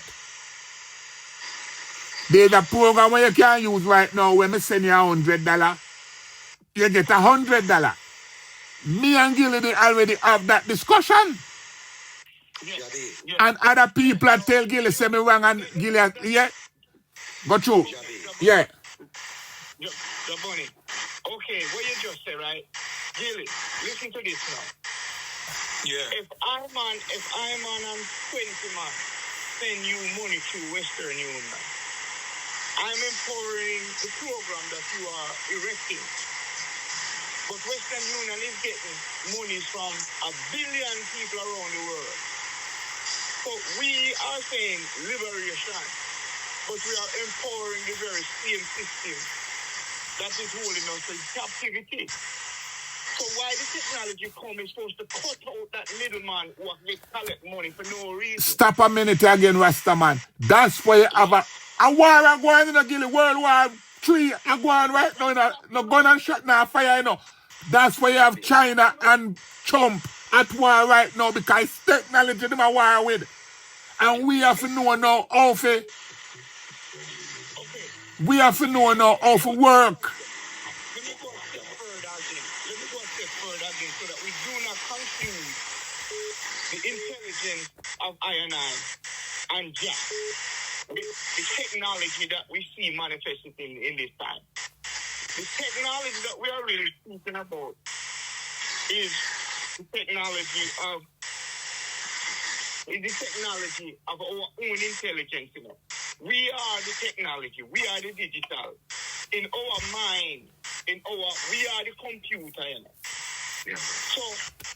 Speaker 1: There's a program where you can use right now when me send you $100, you get $100. Me and Gilly they already have that discussion.
Speaker 5: Yeah.
Speaker 1: And other people tell Gilly say me wrong and Gilly, yeah, go through. Yeah.
Speaker 5: The bunny. Okay, what you just said, right? Gilly, listen to this now.
Speaker 2: Yeah.
Speaker 5: If I'm on and 20 man send you money through Western Union, I'm empowering the program that you are erecting. But Western Union is getting money from 1 billion people around the world. So we are saying liberation, but we are empowering the very same system that is holding us in captivity. So why the technology is supposed to cut out that middleman who collect money for no reason?
Speaker 1: Stop a minute again, Rasta man. That's why you have a war going in the Gilly, World War III going right now, no gun and shot, no fire, you know. That's why you have China and Trump at war right now because technology them are war with. And we have to know now how to, we have to know now how to work.
Speaker 5: Let me go a step further again so that we do not confuse the intelligence of I and Jack with the technology that we see manifested in this time. The technology that we are really speaking about is the technology of our own intelligence. You know. We are the technology. We are the digital. In our mind, we are the computer. You know.
Speaker 2: Yeah.
Speaker 5: So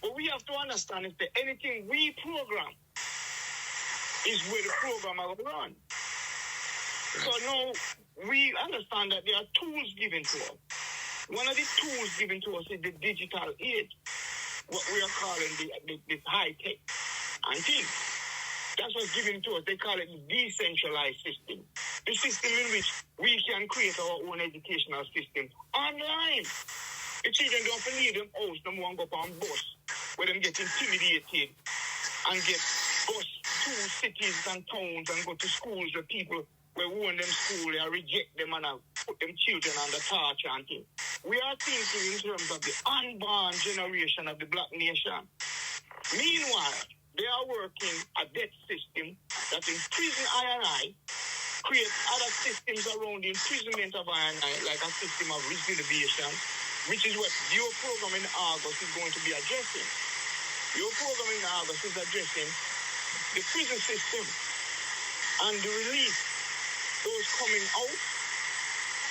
Speaker 5: what we have to understand is that anything we program is where the program will run. So now we understand that there are tools given to us. One of the tools given to us is the digital age, what we are calling the high tech and things. That's what's given to us. They call it decentralized system. The system in which we can create our own educational system online. The children don't have to leave them house, them want to go on bus, where them get intimidated and get bus to cities and towns and go to schools where people where own them school, they reject them and put them children under torture and things. We are thinking in terms of the unborn generation of the black nation. Meanwhile, they are working a debt system that imprison I, create other systems around the imprisonment of I, like a system of reservation, which is what your program in August is going to be addressing. Your program in August is addressing the prison system and the release, those coming out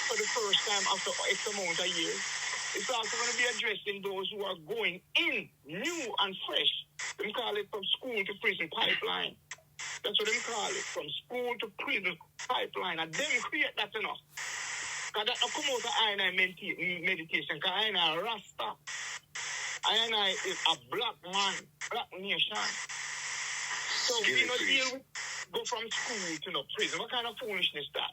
Speaker 5: for the first time after X amount of years. It's also going to be addressing those who are going in new and fresh. They call it from school to prison pipeline. That's what they call it, from school to prison pipeline. And then create that enough. Because that come out of I meditation, because I Rasta. I is a black man, black nation. So we not deal with go from school to prison. What kind of foolishness is that?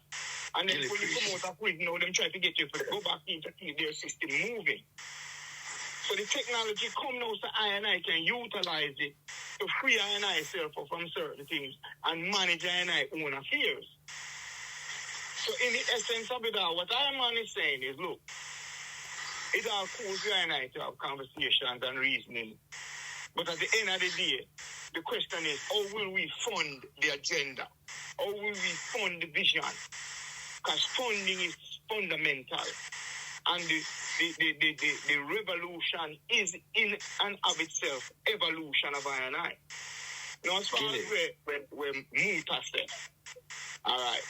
Speaker 5: And then when you come out of prison, them try to get you to go back in to keep their system moving. So the technology come now so I can utilize it to free I self from certain things and manage I own affairs. So in the essence of it all, what I is saying is, look, it all cool for I to have conversations and reasoning. But at the end of the day, the question is, how will we fund the agenda? How will we fund the vision? Because funding is fundamental. And the revolution is in and of itself evolution of I. Now, as far as where Muta said, all right,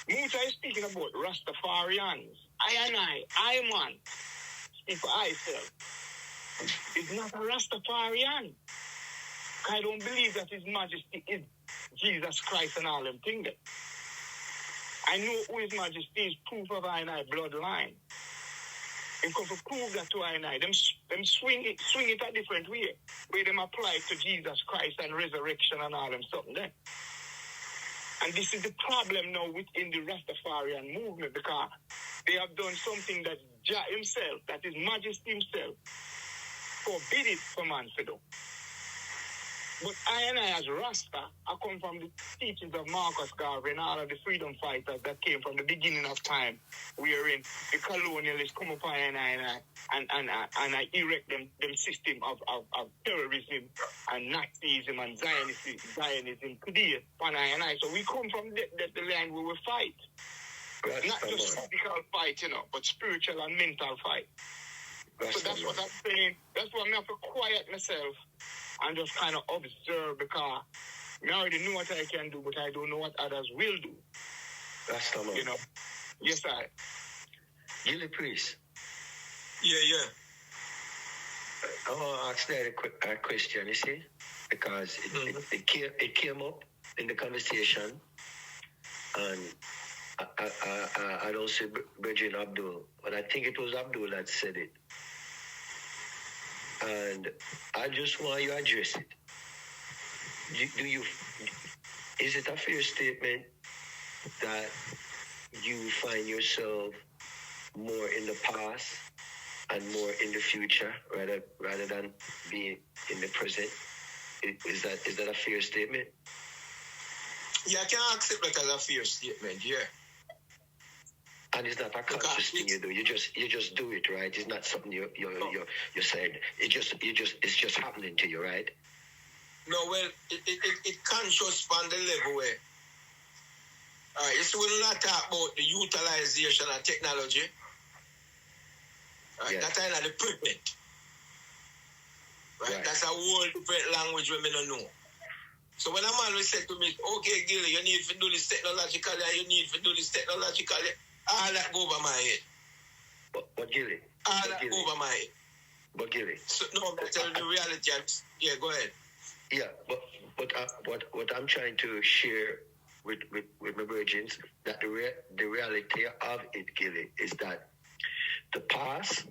Speaker 5: Muta is speaking about Rastafarians. I man, if I self, is not a Rastafarian. I don't believe that His Majesty is Jesus Christ and all them things. I know who His Majesty is, proof of I bloodline. And come to prove that to I, them swing it a different way, where them apply to Jesus Christ and resurrection and all them something there. And this is the problem now within the Rastafarian movement, because they have done something that Jah himself, that is Majesty himself, forbid it for man to do. But I as Rasta, I come from the teachings of Marcus Garvey and all of the freedom fighters that came from the beginning of time, wherein the colonialists come upon and I erect them system of terrorism and Nazism and Zionism today upon I. So we come from the land where we fight.
Speaker 3: Rasta
Speaker 5: Not just physical fight, but spiritual and mental fight.
Speaker 3: Rasta
Speaker 5: So that's what I'm saying. That's why I have to quiet myself and just kind of observe, because I already know what I can do, but I don't know what others will do.
Speaker 3: Rasta man.
Speaker 5: Yes, I.
Speaker 3: Gilly Priest.
Speaker 2: Yeah.
Speaker 3: I want to ask that a question, you see, because it came up in the conversation, and I don't say Bridget Abdul, but I think it was Abdul that said it. And I just want you to address it. Is it a fair statement that you find yourself more in the past and more in the future rather than being in the present? Is that a fair statement?
Speaker 2: Yeah, I can accept that as a fair statement, yeah.
Speaker 3: And it's not a conscious thing you do. You just do it, right? It's not something you said. It's just happening to you, right?
Speaker 2: No, well, it conscious on the level where. All right, so we're not talk about the utilization of technology. Right, that's kind of the present. Right, that's a whole different language we don't know. So when a man will say to me, okay, Gilly, you need to do this technologically, and you need to do this technologically, all that go over my head.
Speaker 3: But Gilly.
Speaker 2: All that go over my head.
Speaker 3: But Gilly.
Speaker 2: So, no, I'm telling the reality. Yeah, go ahead.
Speaker 3: Yeah, but what I'm trying to share with my virgins, that the reality of it, Gilly, is that the past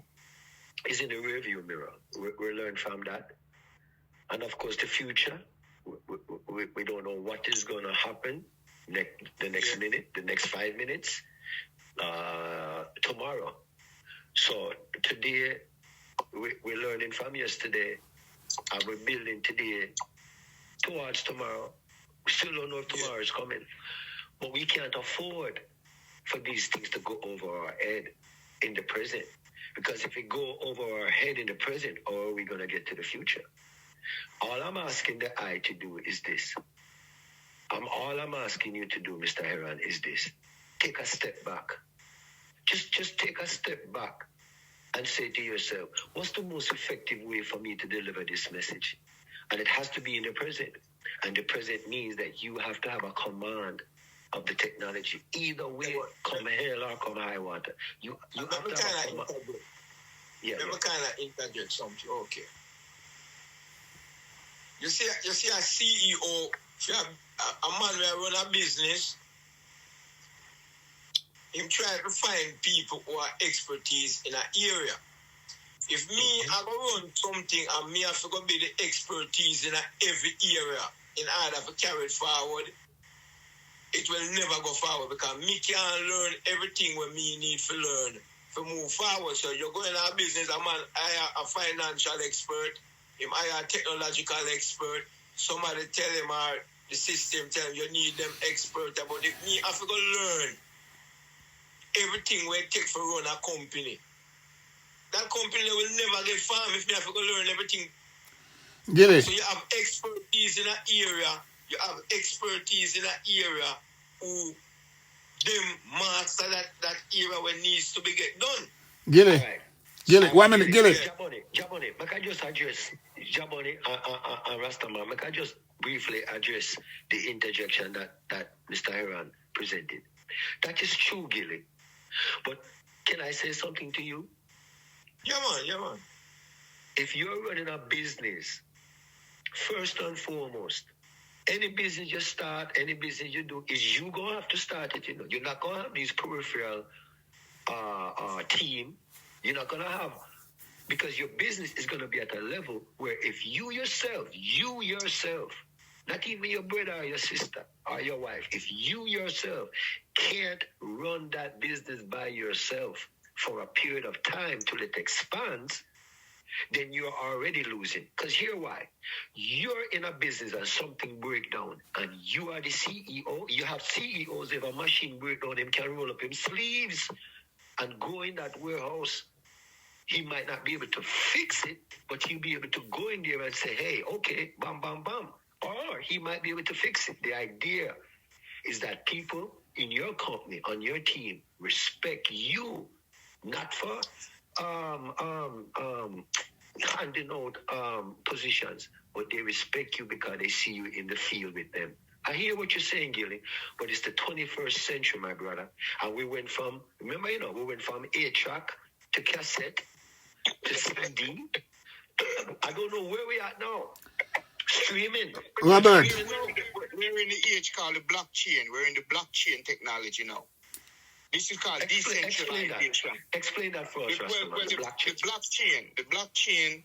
Speaker 3: is in the rearview mirror. We learn from that. And of course, the future, we don't know what is going to happen the next minute, the next 5 minutes, tomorrow. So today, we're learning from yesterday, and we're building today towards tomorrow. We still don't know if tomorrow is coming. But we can't afford for these things to go over our head in the present. Because if we go over our head in the present, how are we going to get to the future? All I'm asking the eye to do is this. All I'm asking you to do, Mr. Heron, is this. Take a step back. Just take a step back and say to yourself, what's the most effective way for me to deliver this message? And it has to be in the present. And the present means that you have to have a command of the technology. Either way, come hell or come high water. You have to have a command. Let me kind of
Speaker 2: interject something. Okay. You see a CEO, a man who run a business, him try to find people who are expertise in an area. If me, I go run something and me have to go be the expertise in every area in order to carry it forward, it will never go forward, because me can't learn everything what me need to learn to move forward. So you're going to a business, a man, I a financial expert, I a technological expert, somebody tell him or the system tell him you need them expert, but if me have to go learn everything we take for run a company, that company will never get farm if me have to go learn everything.
Speaker 1: Get it?
Speaker 2: So you have expertise in an area, who them master that area when needs to be get done.
Speaker 1: Get it?
Speaker 3: Right.
Speaker 1: Get it? 1 minute, get it?
Speaker 3: Jaboni, I just address Jaboni and Rastaman. I just briefly address the interjection that Mr. Heron presented. That is true, Gilly. But can I say something to you?
Speaker 2: Yeah, man.
Speaker 3: If you're running a business, first and foremost, any business you start, any business you do, is you going to have to start it, You're not going to have these peripheral team. You're not going to have, because your business is going to be at a level where if you yourself Not even your brother or your sister or your wife. If you yourself can't run that business by yourself for a period of time till it expands, then you're already losing. Because here why. You're in a business and something break down and you are the CEO. You have CEOs, if a machine break down, him can roll up his sleeves and go in that warehouse. He might not be able to fix it, but he'll be able to go in there and say, hey, okay, bam, bam, bam. Or he might be able to fix it. The idea is that people in your company, on your team, respect you, not for handing out positions, but they respect you because they see you in the field with them. I hear what you're saying, Gilly, but it's the 21st century, my brother. And we went from, remember, we went from 8-track to cassette to CD. I don't know where we are now. Streaming.
Speaker 1: Robert.
Speaker 5: We're in the age called the blockchain. We're in the blockchain technology now. This is called decentralization.
Speaker 3: Explain that for us, Rasta,
Speaker 5: the blockchain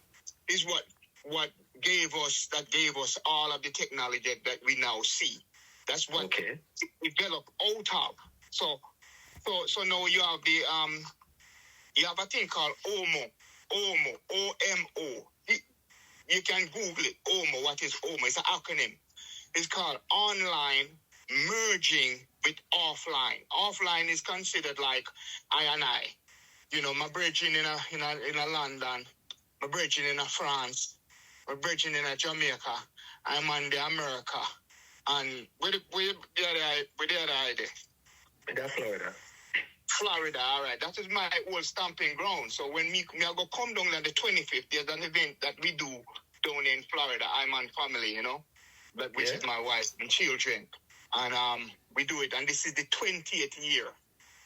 Speaker 5: is what gave us all of the technology that we now see. That's what developed out of. So now you have a thing called OMO, OMO. You can Google it, OMO. What is OMO? It's an acronym. It's called online merging with offline. Offline is considered like I and I. My brethren in a London, my brethren in a France, my brethren in a Jamaica, I'm on the America. And where the other eye there?
Speaker 3: That's Florida.
Speaker 5: Florida, all right. That is my old stamping ground. So when me go come down on the 25th, there's an event that we do down in Florida. I'm on family, which is my wife and children. And we do it. And this is the 20th year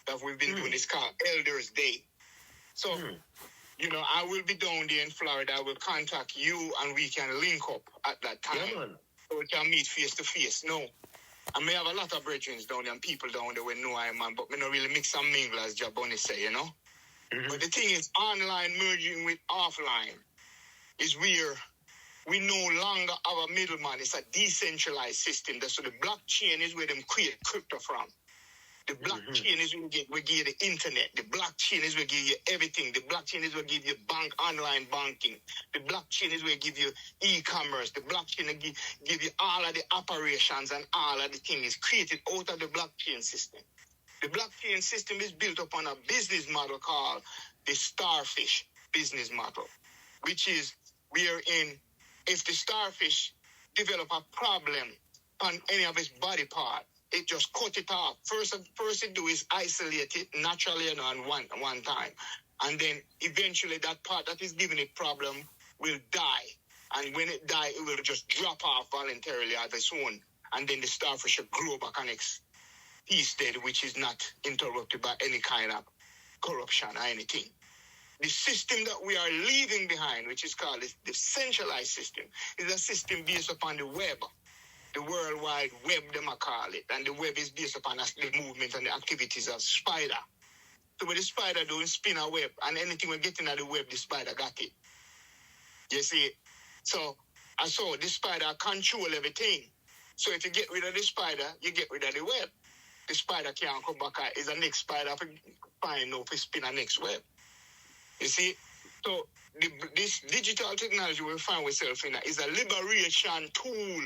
Speaker 5: that we've been doing this called Elders Day. So, I will be down there in Florida. I will contact you and we can link up at that time.
Speaker 3: Yeah, man.
Speaker 5: So we can meet face to face. No. I may have a lot of brethren down there and people down there will know I'm man, but me not really mix and mingle as Jaboni say, But the thing is, online merging with offline is where we no longer have a middleman. It's a decentralized system. So the blockchain is where them create crypto from. The blockchain is where we give you the internet. The blockchain is where we give you everything. The blockchain is where we give you online banking. The blockchain is where we give you e-commerce. The blockchain will give you all of the operations and all of the things created out of the blockchain system. The blockchain system is built upon a business model called the starfish business model, which is wherein if the starfish develop a problem on any of its body part, it just cut it off. First it do is isolate it naturally on one time. And then eventually that part that is giving it problem will die. And when it die, it will just drop off voluntarily at its own. And then the starfish will grow back on its piece dead, which is not interrupted by any kind of corruption or anything. The system that we are leaving behind, which is called the centralized system, is a system based upon the web. The World Wide Web, they might call it. And the web is based upon the movement and the activities of spider. So when the spider don't spin a web, and anything we get in the web, the spider got it. You see? So the spider control everything. So if you get rid of the spider, you get rid of the web. The spider can't come back. Is the next spider find out to spin a next web. You see? So this digital technology we find ourselves in is a liberation tool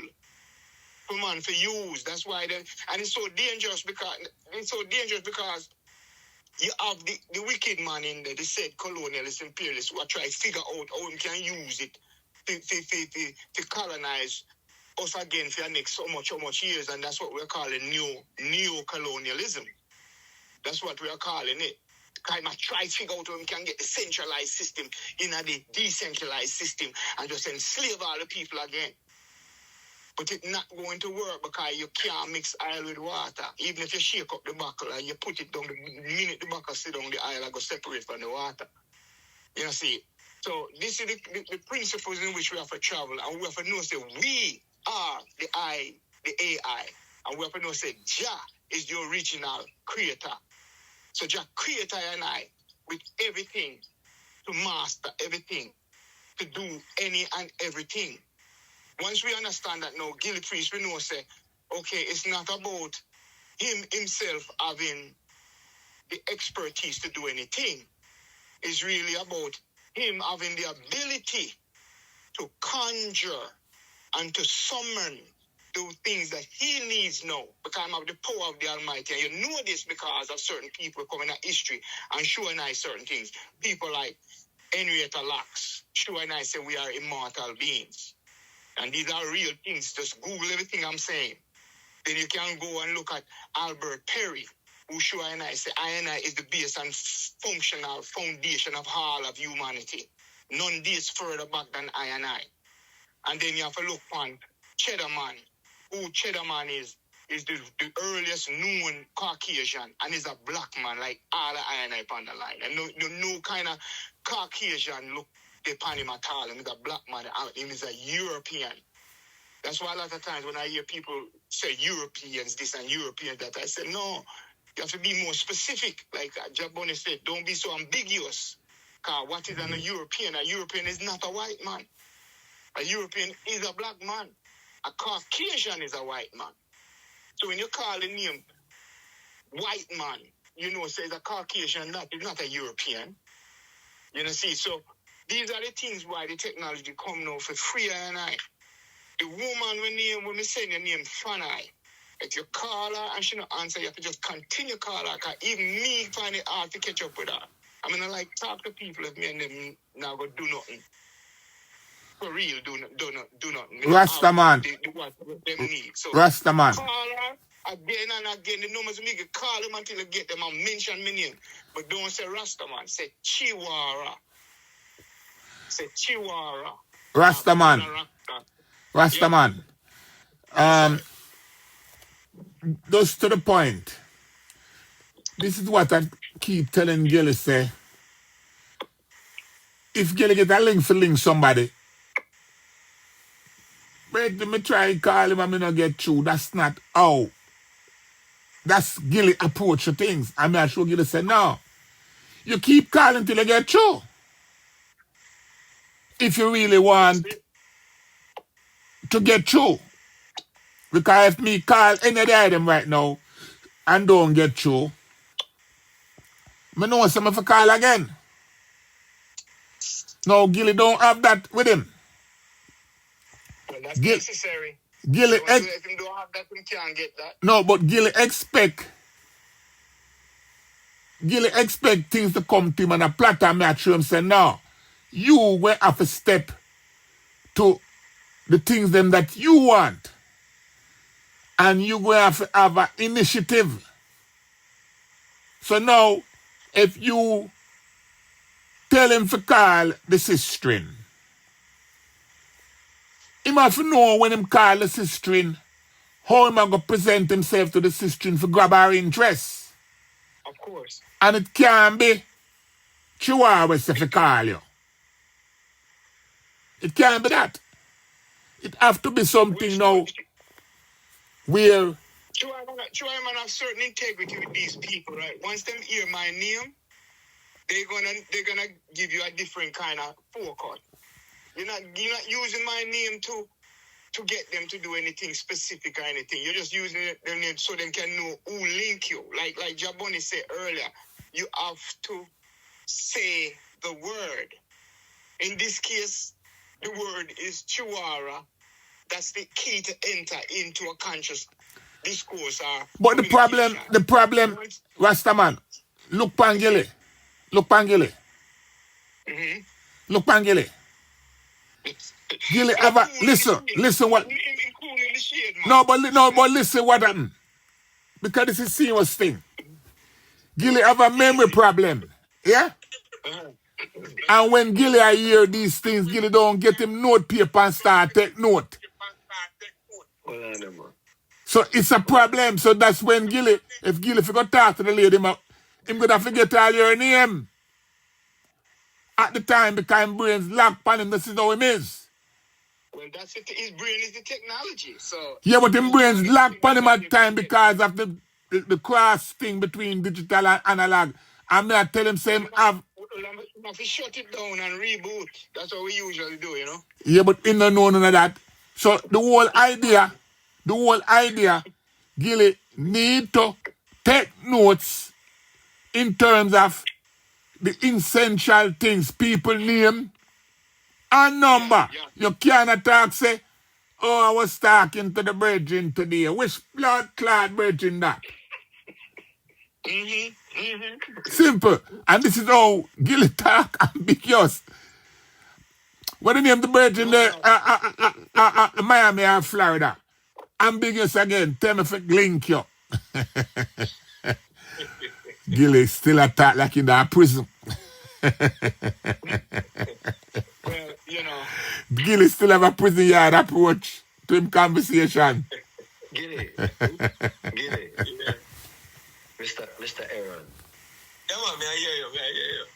Speaker 5: for man to use. That's why and it's so dangerous because you have the wicked man in there, the said colonialist imperialists who are trying to figure out how we can use it to colonize us again for the next so much years, and that's what we're calling neo-colonialism. That's what we are calling it. Kind of try to figure out how we can get the centralized system in the decentralized system and just enslave all the people again. But it's not going to work because you can't mix oil with water. Even if you shake up the buckle and you put it down, the minute the buckle sit down, the oil will go separate from the water. You see? So this is the principles in which we have to travel, and we have to know say we are the AI. And we have to know say Jah is the original creator. So Jah creator and I with everything to master everything, to do any and everything. Once we understand that now, Gilly Priest, we know say, okay, it's not about him himself having the expertise to do anything. It's really about him having the ability to conjure and to summon the things that he needs now because of the power of the Almighty. And you know this because of certain people coming at history and showing us certain things. People like Henrietta Lacks showing us say we are immortal beings. And these are real things. Just Google everything I'm saying. Then you can go and look at Albert Perry, who show I say I is the base and functional foundation of all of humanity. None days further back than I. And then you have to look on Cheddar Man, who Cheddar Man is the earliest known Caucasian and is a black man like all the I on the line. And no kind of Caucasian look upon him at all. Him is a black man, him is a European. That's why a lot of times when I hear people say Europeans this and Europeans that, I say, no, you have to be more specific. Like Jaboni said, don't be so ambiguous. Because what is a European? A European is not a white man. A European is a black man. A Caucasian is a white man. So when you call the name white man, you know, say it's a Caucasian, it's not a European. You know, see, so these are the things why the technology come now for free and I. The woman when we say your name, Fanai, if you call her and she not answer, you have to just continue call her. Because even me find it hard to catch up with her. I mean, I like talk to people if me and them now go do nothing. For real, do nothing.
Speaker 1: Rasta man.
Speaker 5: What them need. So
Speaker 1: Rasta man.
Speaker 5: call her again and again. The numbers me can call them until you get them and mention my name. But don't say Rasta man. Say Chihuahua. Say Chihuahua.
Speaker 1: Rasta man. Rasta man. Just to the point. This is what I keep telling Gilly say. If Gilly get a link for link somebody, but me try call him and me not get through. That's not how. That's Gilly approach to things. I mean, I show Gilly say, no. You keep calling till you get through. If you really want to get through. Because if me call any of the item right now and don't get through, me know some if I call again. No, Gilly don't have that with him.
Speaker 5: Well, that's necessary.
Speaker 1: Gilly
Speaker 5: if him don't have that, him can't get that.
Speaker 1: No, but Gilly expect things to come to him and a platter me at him say, no, you will have to step to the things them that you want. And you will have to have an initiative. So now, if you tell him to call the sister, he must know when him call the sister, how him going to present himself to the sister for grab her interest.
Speaker 5: Of course.
Speaker 1: And it can't be Chihuahua if he call you. It can't be that. It have to be something now where
Speaker 5: Chihuahua have certain integrity with these people, right? Once them hear my name, they're gonna give you a different kind of forecast. You're not using my name to get them to do anything specific or anything. You're just using their name so they can know who link you. Like Jaboni said earlier, you have to say the word. In this case, the word is Chihuahua. That's the key to enter into a conscious discourse.
Speaker 1: But the problem, Rastaman, look Pangele.
Speaker 5: Mm-hmm.
Speaker 1: Look Pangele. Gilly ever listen what no, but listen what happened. Because this is a serious thing. Gilly have a memory problem. Yeah? And when Gilly I hear these things, Gilly don't get him note paper and start take note. So it's a problem. So that's when Gilly, if you go talk to the lady, him gonna forget all your name. At the time, because his brain's locked on him, this is how him is.
Speaker 5: Well, that's it. His brain is the technology. So
Speaker 1: yeah, but his brain's locked on him at the time because of the cross thing between digital and analog. I'm not telling him same have.
Speaker 5: If you shut it down and reboot, that's what we usually do, you know.
Speaker 1: Yeah, but he don't know none of that. So the whole idea, Gilly need to take notes in terms of the essential things, people name and number.
Speaker 5: Yeah.
Speaker 1: You cannot talk, say, oh, I was talking to the virgin today. Which blood clot virgin that? Simple. And this is how Gilly talk ambiguous. What the name the virgin there? Miami or Florida. Ambiguous again. Tell me if it link you. Gilly still attack like in the prison.
Speaker 5: Well, you know.
Speaker 1: Gilly still have a prison yard approach to him conversation.
Speaker 3: Gilly. Gilly.
Speaker 5: Yeah.
Speaker 3: Mr. Aaron.
Speaker 5: Yeah, man, I hear you.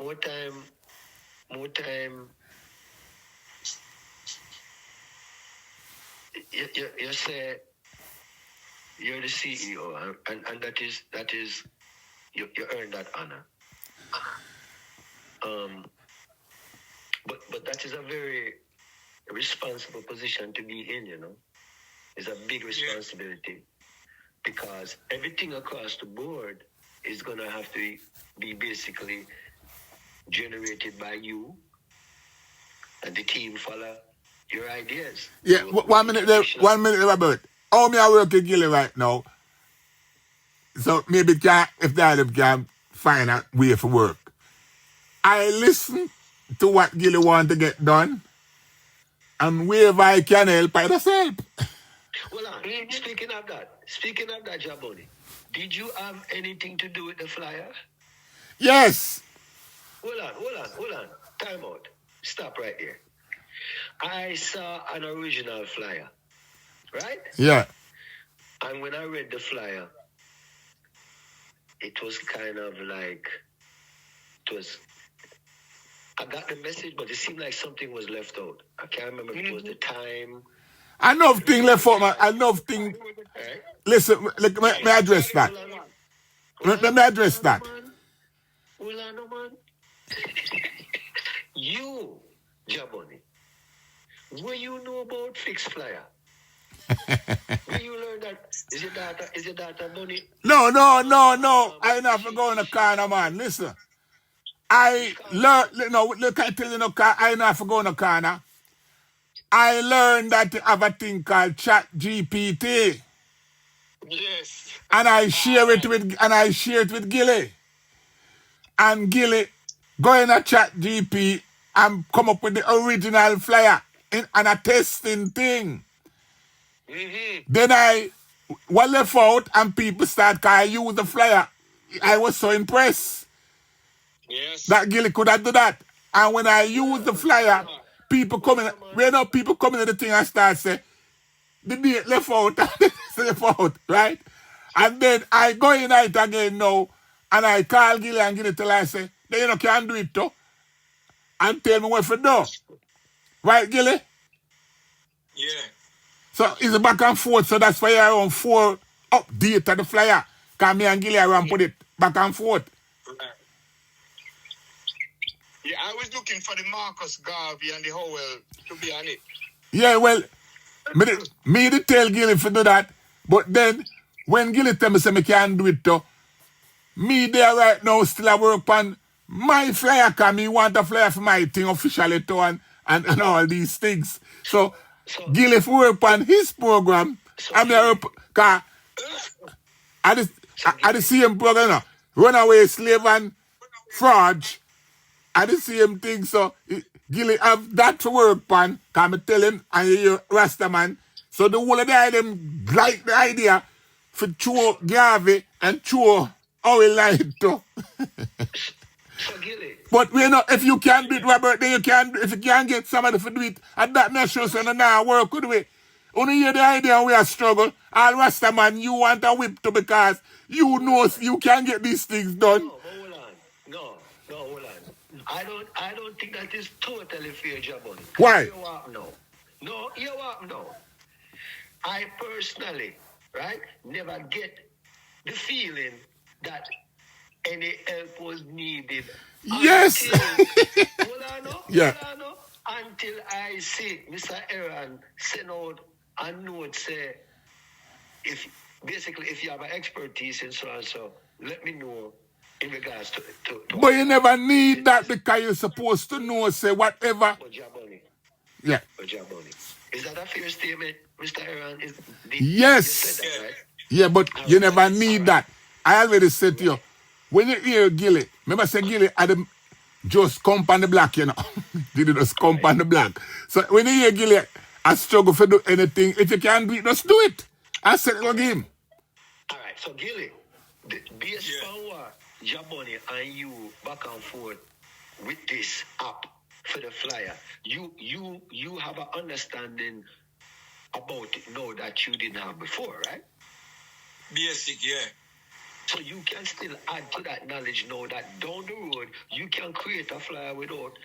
Speaker 3: More time. You say you're the CEO, and that is you earn that honor. But that is a very responsible position to be in. It's a big responsibility because everything across the board is gonna have to be basically generated by you, and the team follow your ideas.
Speaker 1: Yeah, 1 minute there, Robert. How me I work with Gilly right now? So maybe if the other can find a way for work. I listen to what Gilly want to get done, and wherever I can help, I just help.
Speaker 3: Well, speaking of that, Jaboni, did you have anything to do with the flyer?
Speaker 1: Yes.
Speaker 3: Hold on. Time out. Stop right here. I saw an original flyer, right?
Speaker 1: Yeah.
Speaker 3: And when I read the flyer, it was kind of like, I got the message, but it seemed like something was left out. I can't remember if it was the time.
Speaker 1: Enough thing left out, man. Enough thing.
Speaker 3: Right?
Speaker 1: Listen, let me address that. Let me address that.
Speaker 3: Hold on, man. You, Jaboni, what you know about fixed flyer? Where you learn that? Is it data money?
Speaker 1: No. I never go in the corner, man. Listen. I learned, look, I tell you, I never go in the corner. I learned that you have a thing called Chat GPT.
Speaker 5: Yes.
Speaker 1: And I share it with Gilly. And Gilly go in a Chat GP and come up with the original flyer and a testing thing. Then what left out and people start cause I use the flyer. I was so impressed.
Speaker 5: Yes.
Speaker 1: That Gilly could have do that. And when I use the flyer, people come in the thing and start say, the date left out, right? And then I go in it again now, and I call Gilly and Gilly till I say, then can't do it too. And tell me what to do. Right, Gilly?
Speaker 5: Yeah.
Speaker 1: So it's a back and forth, so that's why I around 4 update of the flyer. Because me and Gilly around put it back and forth.
Speaker 5: Right. Yeah, I was looking for the Marcus Garvey and the Howell to be on it.
Speaker 1: Yeah, well, me did tell Gilly to do that, but then when Gilly tell me say me can't do it too, me there right now still a work on my flyer because me want a flyer for my thing officially too and all these things. So Gilly work on his program and me up because I the same program, Runaway Slave and Fraud. I the same thing, so Gilly have that to work on, because I tell him, and you Rasta man. So the whole of them like the idea for show Garvey and show how he like it too.
Speaker 3: So Gilly.
Speaker 1: But we know, if you can't do it, Robert, then you can't, if you can't get somebody to do it, and that may show so now work, could we? Only hear the idea we are struggle. All Rasta man, you want a whip to because you know you can't get these things done.
Speaker 3: No, hold on. No, hold on. I don't think that is totally fair, Jabon.
Speaker 1: Why?
Speaker 3: You are no. I personally, right, never get the feeling that any help was needed.
Speaker 1: Yes.
Speaker 3: Hold on, no.
Speaker 1: Yeah.
Speaker 3: Hold on, no. until I see Mr. Aaron send out a note say, if you have an expertise in so and so, let me know in regards to
Speaker 1: But you never need that because you're supposed to know, say, whatever.
Speaker 3: Ojaboni.
Speaker 1: Yeah.
Speaker 3: Ojaboni. Is that a fair statement, Mr. Aaron?
Speaker 1: Yes.
Speaker 3: You said that, right?
Speaker 1: Yeah, but
Speaker 3: All
Speaker 1: you
Speaker 3: right.
Speaker 1: never need that. I already said to you, when you hear Gilly, remember say Gilly had just come on the block, you know. Did it just come on the block. So when you hear Gilly, I struggle for do anything. If you can do it, just do it. I said go give him.
Speaker 3: All right, so Gilly, based on what Jaboni and you back and forth with this app for the flyer, you have an understanding about it now that you didn't have before, right?
Speaker 2: Basic, yeah.
Speaker 3: So you can still add to that knowledge now that down the road you can create a flyer without.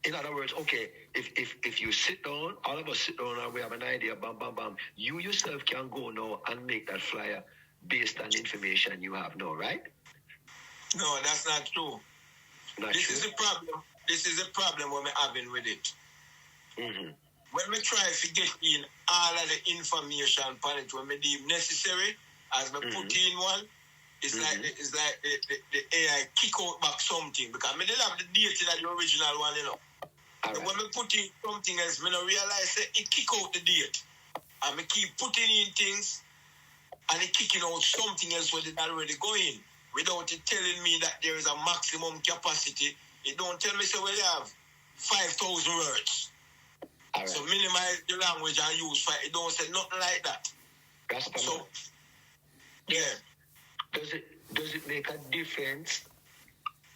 Speaker 3: In other words, okay, if you sit down, all of us sit down and we have an idea, bam, bam, bam, you yourself can go now and make that flyer based on the information you have now, right?
Speaker 2: No, that's not true. This is the problem. This is the problem we're having with it.
Speaker 3: Mm-hmm.
Speaker 2: When we try to get in all of the information on it, when we deem necessary, as we put in one, it's like the AI kick out back something because I didn't have the data that the original one, you know. Right. When we put in something else, we don't realize that it kick out the date. And we keep putting in things and it kicking out something else where it already going without it telling me that there is a maximum capacity. It don't tell me so we have 5,000 words. Right. So minimize the language and use 5. It don't say nothing like that.
Speaker 3: That's
Speaker 2: so yeah.
Speaker 3: Does it make a difference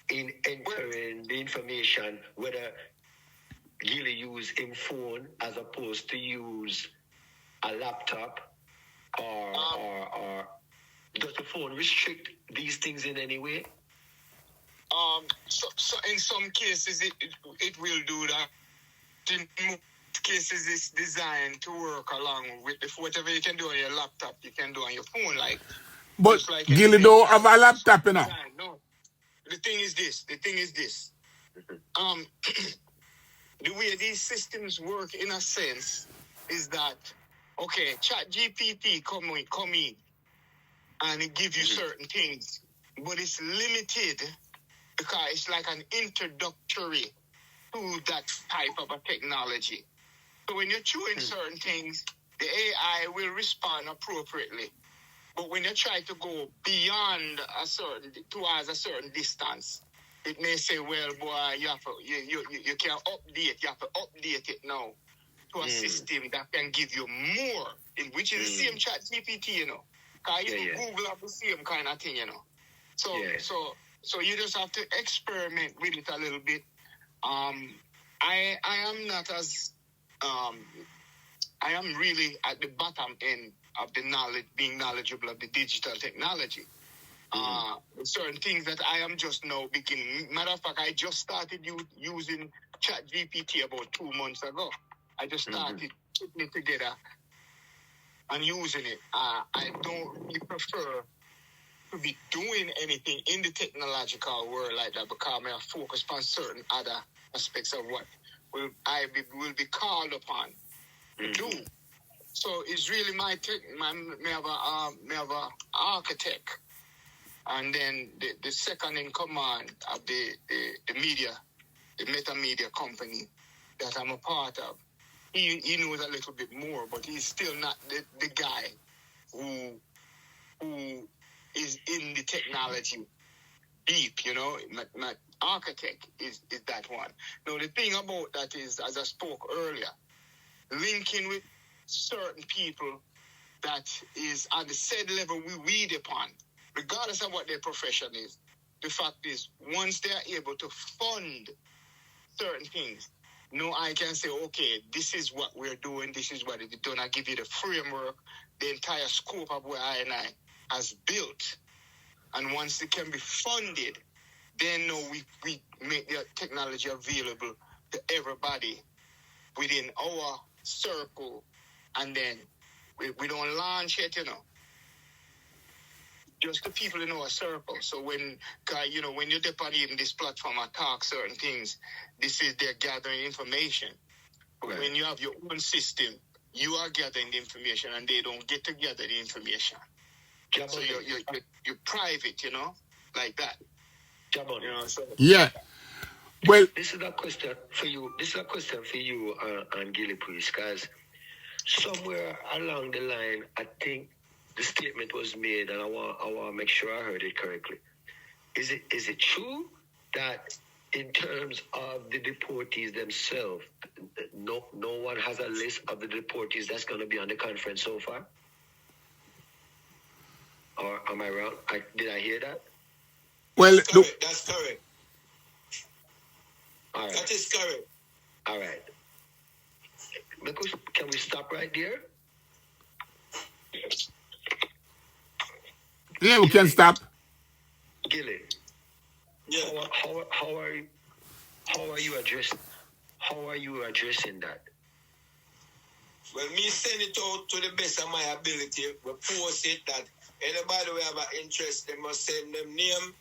Speaker 3: in entering the information whether Gilly use in phone as opposed to use a laptop or does the phone restrict these things in any way?
Speaker 5: So in some cases it will do that. In most cases it's designed to work along with whatever you can do on your laptop, you can do on your phone.
Speaker 1: But like Gilly don't have a laptop, you know.
Speaker 5: No. The thing is this. The way these systems work in a sense is that, okay, ChatGPT come in and it gives you certain things, but it's limited because it's like an introductory to that type of a technology. So when you're chewing certain things, the AI will respond appropriately. But when you try to go beyond towards a certain distance, it may say, well, boy, you can update. You have to update it now to a system that can give you more, which is the same ChatGPT, you know. Because Google have the same kind of thing, you know. So you just have to experiment with it a little bit. I am not as I am really at the bottom end of the knowledge, being knowledgeable of the digital technology. Certain things that I am just now beginning. Matter of fact, I just started using ChatGPT about 2 months ago. I just started putting it together and using it. I don't really prefer to be doing anything in the technological world like that because I focus on certain other aspects of what will be called upon to do. So it's really me have a architect, and then the second in command of the media, the Meta Media company that I'm a part of. He knows a little bit more, but he's still not the guy who is in the technology deep, you know. My architect is that one. Now the thing about that is, as I spoke earlier, linking with certain people that is on the said level we read upon, regardless of what their profession is. The fact is, once they are able to fund certain things, I can say, okay, this is what we're doing, this is what it's done. I give you the framework, the entire scope of where I has built. And once it can be funded, then we make the technology available to everybody within our circle, and then we don't launch it, you know. just the people in our circle. So when, you know, when you're in this platform and talk certain things, this is they're gathering information. But when you have your own system, you are gathering the information, and they don't get to gather the information. So you're private, you know, like that.
Speaker 3: Jabon.
Speaker 5: You know, so
Speaker 1: Yeah. Well,
Speaker 3: This is a question for you. This is a question for you and Gilly Priest, because somewhere along the line, I think the statement was made, and I want to make sure I heard it correctly. Is it true that in terms of the deportees themselves, no one has a list of the deportees that's going to be on the conference so far? Or am I wrong? Did I hear that?
Speaker 1: well,
Speaker 2: That's correct.
Speaker 3: All right.
Speaker 2: That is correct.
Speaker 3: All right. Because, can we stop right there?
Speaker 1: yeah, we can stop.
Speaker 3: Gilly,
Speaker 2: Yeah.
Speaker 3: how are you addressing that?
Speaker 2: Well, me send it out to the best of my ability. We post it that anybody who have an interest, they must send them name,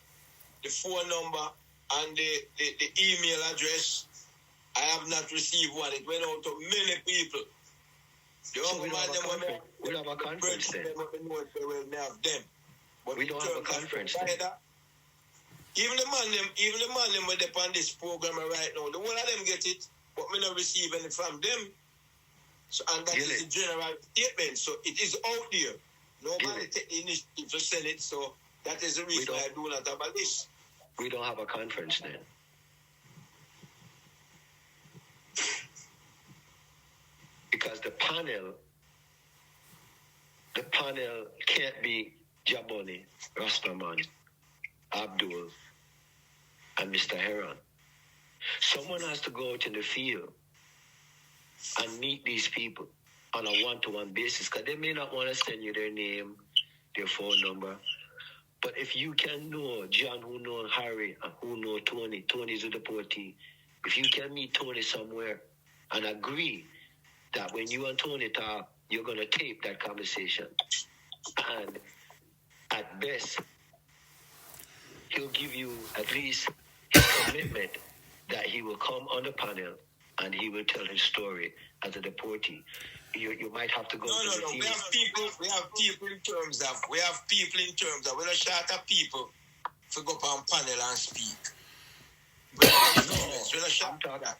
Speaker 2: the phone number, and the email address. I have not received one. It went out to many people.
Speaker 3: So we don't have a conference then.
Speaker 2: But
Speaker 3: We don't have a conference then.
Speaker 2: Even the man them were on this program right now. The one of them get it, but me not receive any from them. So, and that is the general statement. So it is out there. Nobody take the initiative to send it. So that is the reason I do not have a list.
Speaker 3: We don't have a conference then. Because the panel can't be Jaboni, Rastaman, Abdul, and Mr. Heron. Someone has to go out in the field and meet these people on a one-to-one basis, because they may not want to send you their name, their phone number. But if you can know John, who know Harry, and who know Tony, Tony's a deportee. If you can meet Tony somewhere and agree that when you and Tony talk, you're going to tape that conversation. And at best, he'll give you at least his commitment that he will come on the panel and he will tell his story as a deportee. You might have to go.
Speaker 2: No. We have people in terms of we're not short of people to go up on panel and speak. We're not short of that.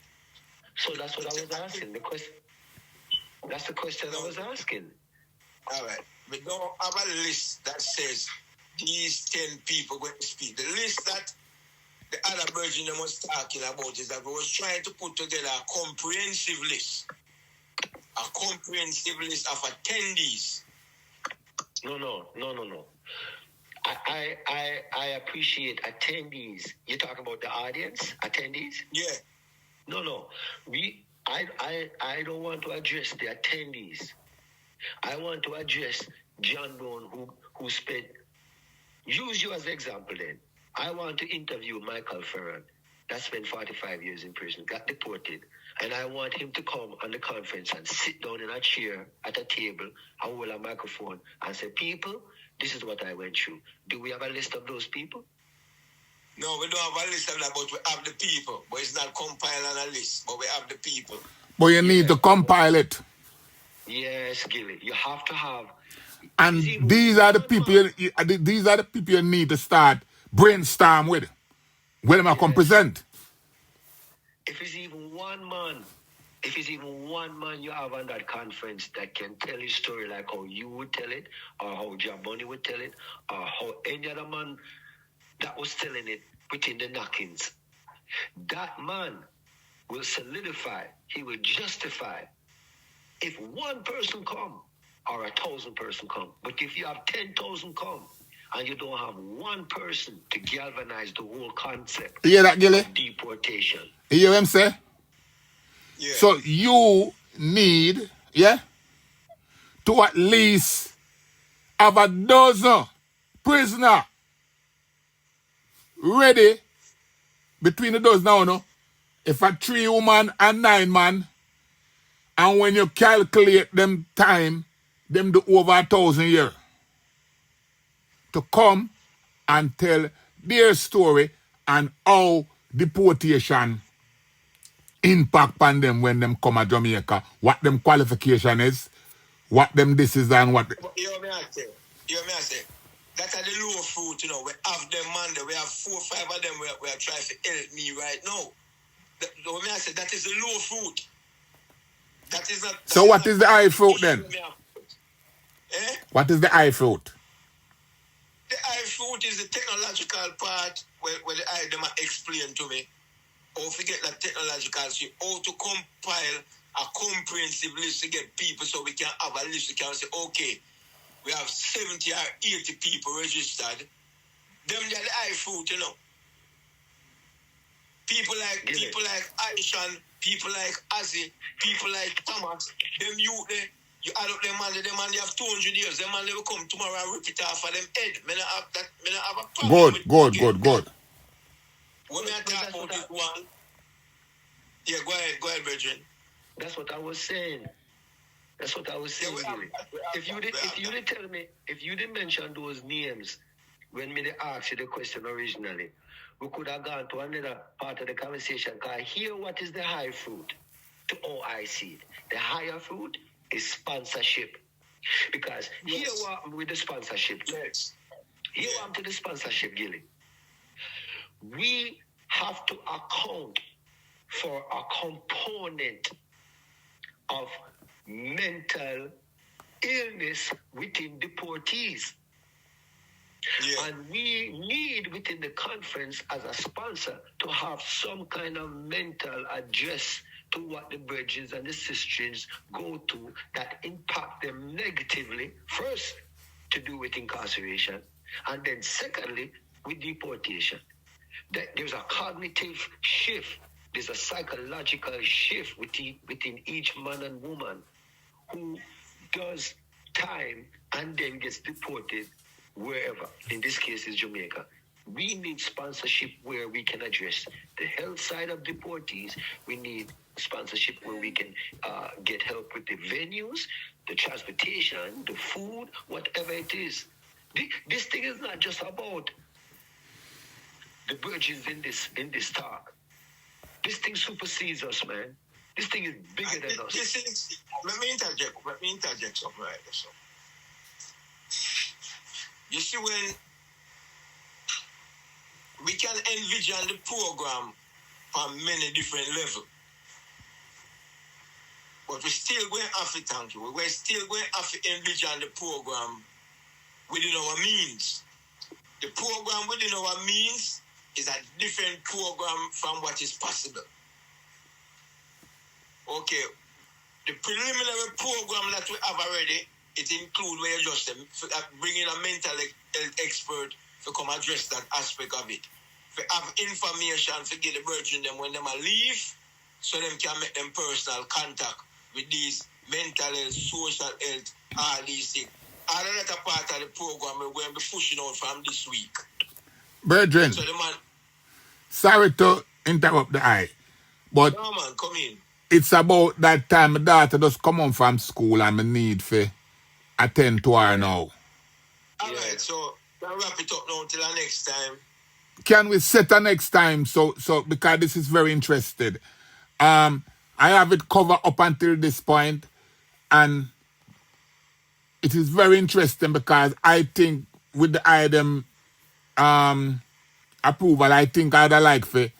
Speaker 3: So that's what I was asking. That's the question I was asking.
Speaker 2: All right. We don't have a list that says these 10 people going to speak. The list that the other version was talking about is that we was trying to put together a comprehensive list. A comprehensive list of attendees.
Speaker 3: No. I appreciate attendees. You're talking about the audience, attendees?
Speaker 2: Yeah.
Speaker 3: No. I don't want to address the attendees. I want to address John Brown, who spent. Use you as an example then. I want to interview Michael Ferran, that spent 45 years in prison, got deported, and I want him to come on the conference and sit down in a chair at a table and hold a microphone and say, people, this is what I went through. Do we have a list of those people?
Speaker 2: No, we don't have a list of that, but we have the people. But it's not compiled on a list, but we have the people.
Speaker 1: But you need to compile it.
Speaker 3: Yes, Gilly. You have to have.
Speaker 1: And these are the people you need to start brainstorm with. When am I come present?
Speaker 3: If it's even one man you have on that conference that can tell his story like how you would tell it, or how Jaboni would tell it, or how any other man that was telling it within the knockings, that man will solidify, he will justify if one person come or 1,000 person come. But if you have 10,000 come and you don't have one person to galvanize the whole concept,
Speaker 1: You hear that, Gilly?
Speaker 3: of deportation.
Speaker 1: You hear what I'm saying?
Speaker 2: Yeah.
Speaker 1: So you need, to at least have a dozen prisoner ready between the dozen now, no? If a 3 woman and 9 man, and when you calculate them time, them do over 1,000 years. to come and tell their story and how deportation impact on them when them come to Jamaica, what them qualification is, what them this is and what.
Speaker 2: You know me I say. That's the low fruit, you know. We have them man there. We have 4 or 5 of them we are trying to help me right now. I say that is the low fruit. That is not.
Speaker 1: So what is the high fruit then?
Speaker 2: Eh?
Speaker 1: What is the high fruit?
Speaker 2: The high fruit is the technological part where the eye them explain to me. Or forget that technological shit. How to compile a comprehensive list to get people so we can have a list. We can say, okay, we have 70 or 80 people registered. Them they are the high fruit, you know. People like Aishan, people like Azzy, people like Thomas, them youth there, you add up them man, they have 200 years, them man they will come tomorrow and rip it off of them head. Me not have a problem
Speaker 1: Good.
Speaker 2: When I talk about this one, yeah, go ahead, Brethren.
Speaker 3: That's what I was saying. Yeah, if you didn't mention those names when me they asked you the question originally, we could have gone to another part of the conversation. Because here, what is the high fruit? To all I see it. The higher fruit is sponsorship. Because here what with the sponsorship.
Speaker 2: Yes.
Speaker 3: Here what to the sponsorship, Gilly. We have to account for a component of mental illness within deportees.
Speaker 2: Yeah.
Speaker 3: And we need within the conference as a sponsor to have some kind of mental address to what the bridges and the sisters go to that impact them negatively. First, to do with incarceration, and then secondly, with deportation. There's a cognitive shift, there's a psychological shift within each man and woman who does time and then gets deported wherever. In this case, is Jamaica. We need sponsorship where we can address the health side of deportees. We need sponsorship where we can get help with the venues, the transportation, the food, whatever it is. This thing is not just about the virgins in this talk. This thing supersedes us, man. This thing is bigger than us.
Speaker 2: Let me interject something right there. So. You see, when we can envision the program on many different levels, but we're still going to have to, thank you, we're still going to have to envision the program within our means. The program within our means is a different program from what is possible. Okay, the preliminary program that we have already, it includes where you just bringing a mental health expert to come address that aspect of it. To have information to get the virgin them when they leave, so them can make them personal contact with these mental health, social health, all these things. All of that are part of the program we're going to be pushing out from this week.
Speaker 1: Brethren,
Speaker 2: So the man,
Speaker 1: sorry to interrupt the eye, but
Speaker 2: no man, come in.
Speaker 1: it's about that time my daughter just come home from school and I need to attend to her now.
Speaker 2: All right, so we'll wrap it up now till the next time.
Speaker 1: Can we set a next time? So because this is very interesting. I have it covered up until this point, and it is very interesting because I think with the item approval, I think I'd like to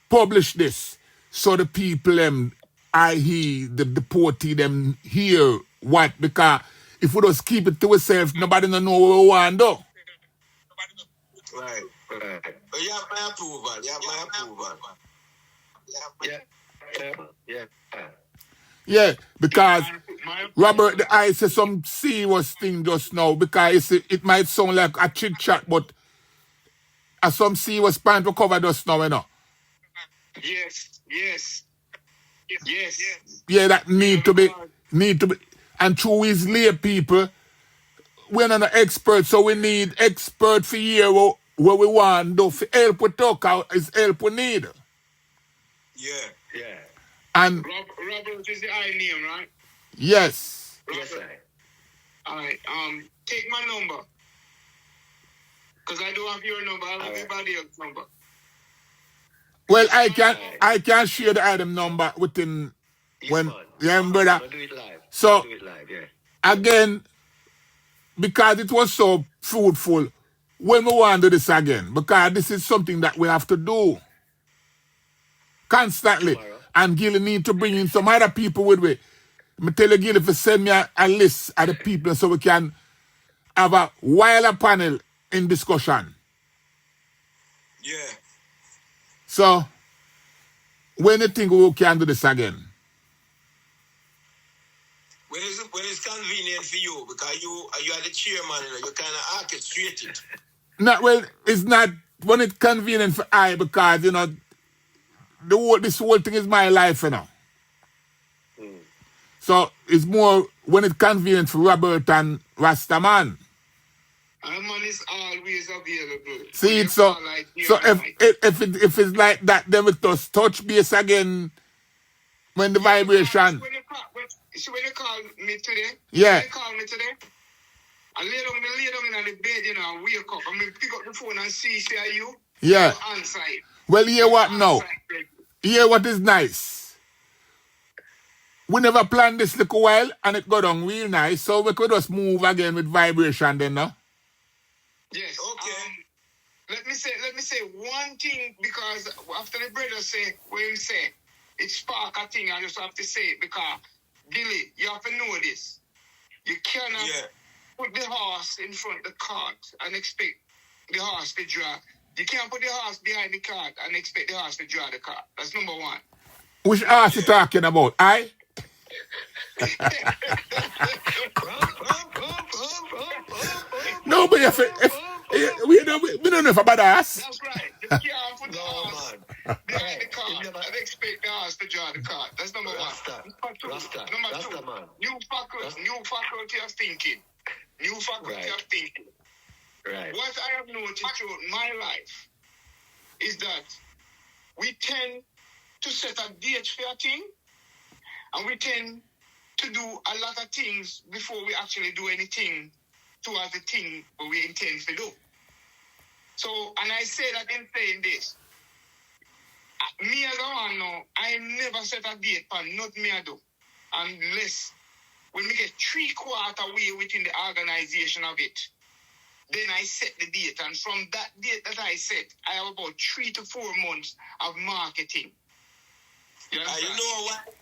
Speaker 1: publish this so the people i.e. the deportee them hear what, because if we just keep it to ourselves, nobody don't know what we want to do.
Speaker 2: Right. But you have my approval.
Speaker 1: Yeah, because Robert the I said some serious thing just now, because it might sound like a chit chat, but some serious point to cover just now, you know.
Speaker 4: Yes.
Speaker 1: Yeah, that need to be, and through his lay people, we're not an expert, so we need expert for here what we want, though, for help we talk out is help we need.
Speaker 2: Yeah.
Speaker 1: And
Speaker 4: Robert is the I name, right?
Speaker 1: yes.
Speaker 3: Yes, sir.
Speaker 4: All right. Take my number.
Speaker 5: Because I don't have your number. I have everybody else's number.
Speaker 1: Well, I can share the item number within when brother.
Speaker 3: Do it live.
Speaker 1: So
Speaker 3: Do it live, yeah.
Speaker 1: again, because it was so fruitful, when we want to do this again, because this is something that we have to do constantly.
Speaker 3: Tomorrow.
Speaker 1: And Gilly need to bring in some other people with me. I tell you, Gilly, to send me a list of the people so we can have a wilder panel in discussion.
Speaker 2: Yeah.
Speaker 1: So, when you think we can do this again?
Speaker 2: When it's convenient for you, because you are the chairman, you kind of orchestrate it.
Speaker 1: Not well, it's not when it's convenient for I, because this whole thing is my life, So it's more when it's convenient for Robert and Rasta man.
Speaker 5: Man is always available.
Speaker 1: See it, so if it's like that, then we just touch base again when the vibration.
Speaker 5: When you call me today, I lay down in the bed, and wake up. I mean, pick up the phone and see you.
Speaker 1: Yeah.
Speaker 5: Answer it.
Speaker 1: Well, hear what now? Hear what is nice. We never planned this little while, and it got on real nice, so we could just move again with vibration then, no?
Speaker 5: Yes.
Speaker 2: Okay.
Speaker 5: Let me say one thing, because after the brother say what him say, it spark a thing. I just have to say it, because Gilly, you have to know this. You cannot put the horse in front of the cart and expect the horse to draw. You can't put the horse behind the cart and expect the horse to draw the cart. That's number one.
Speaker 1: Which horse you talking about? I? No, but if we don't know about us.
Speaker 5: That's right. You can't put the horse behind the cart and expect the horse to draw the cart. That's number one. Number two, new faculty of thinking.
Speaker 3: Right.
Speaker 5: What I have noticed throughout my life is that we tend to set a date for a thing, and we tend to do a lot of things before we actually do anything towards the thing what we intend to do. So, and I say that in saying this, me as a one now, I never set a date for not me I do, unless when we get 3/4 way within the organization of it, then I set the date, and from that date that I set, I have about 3 to 4 months of marketing.
Speaker 2: You know what?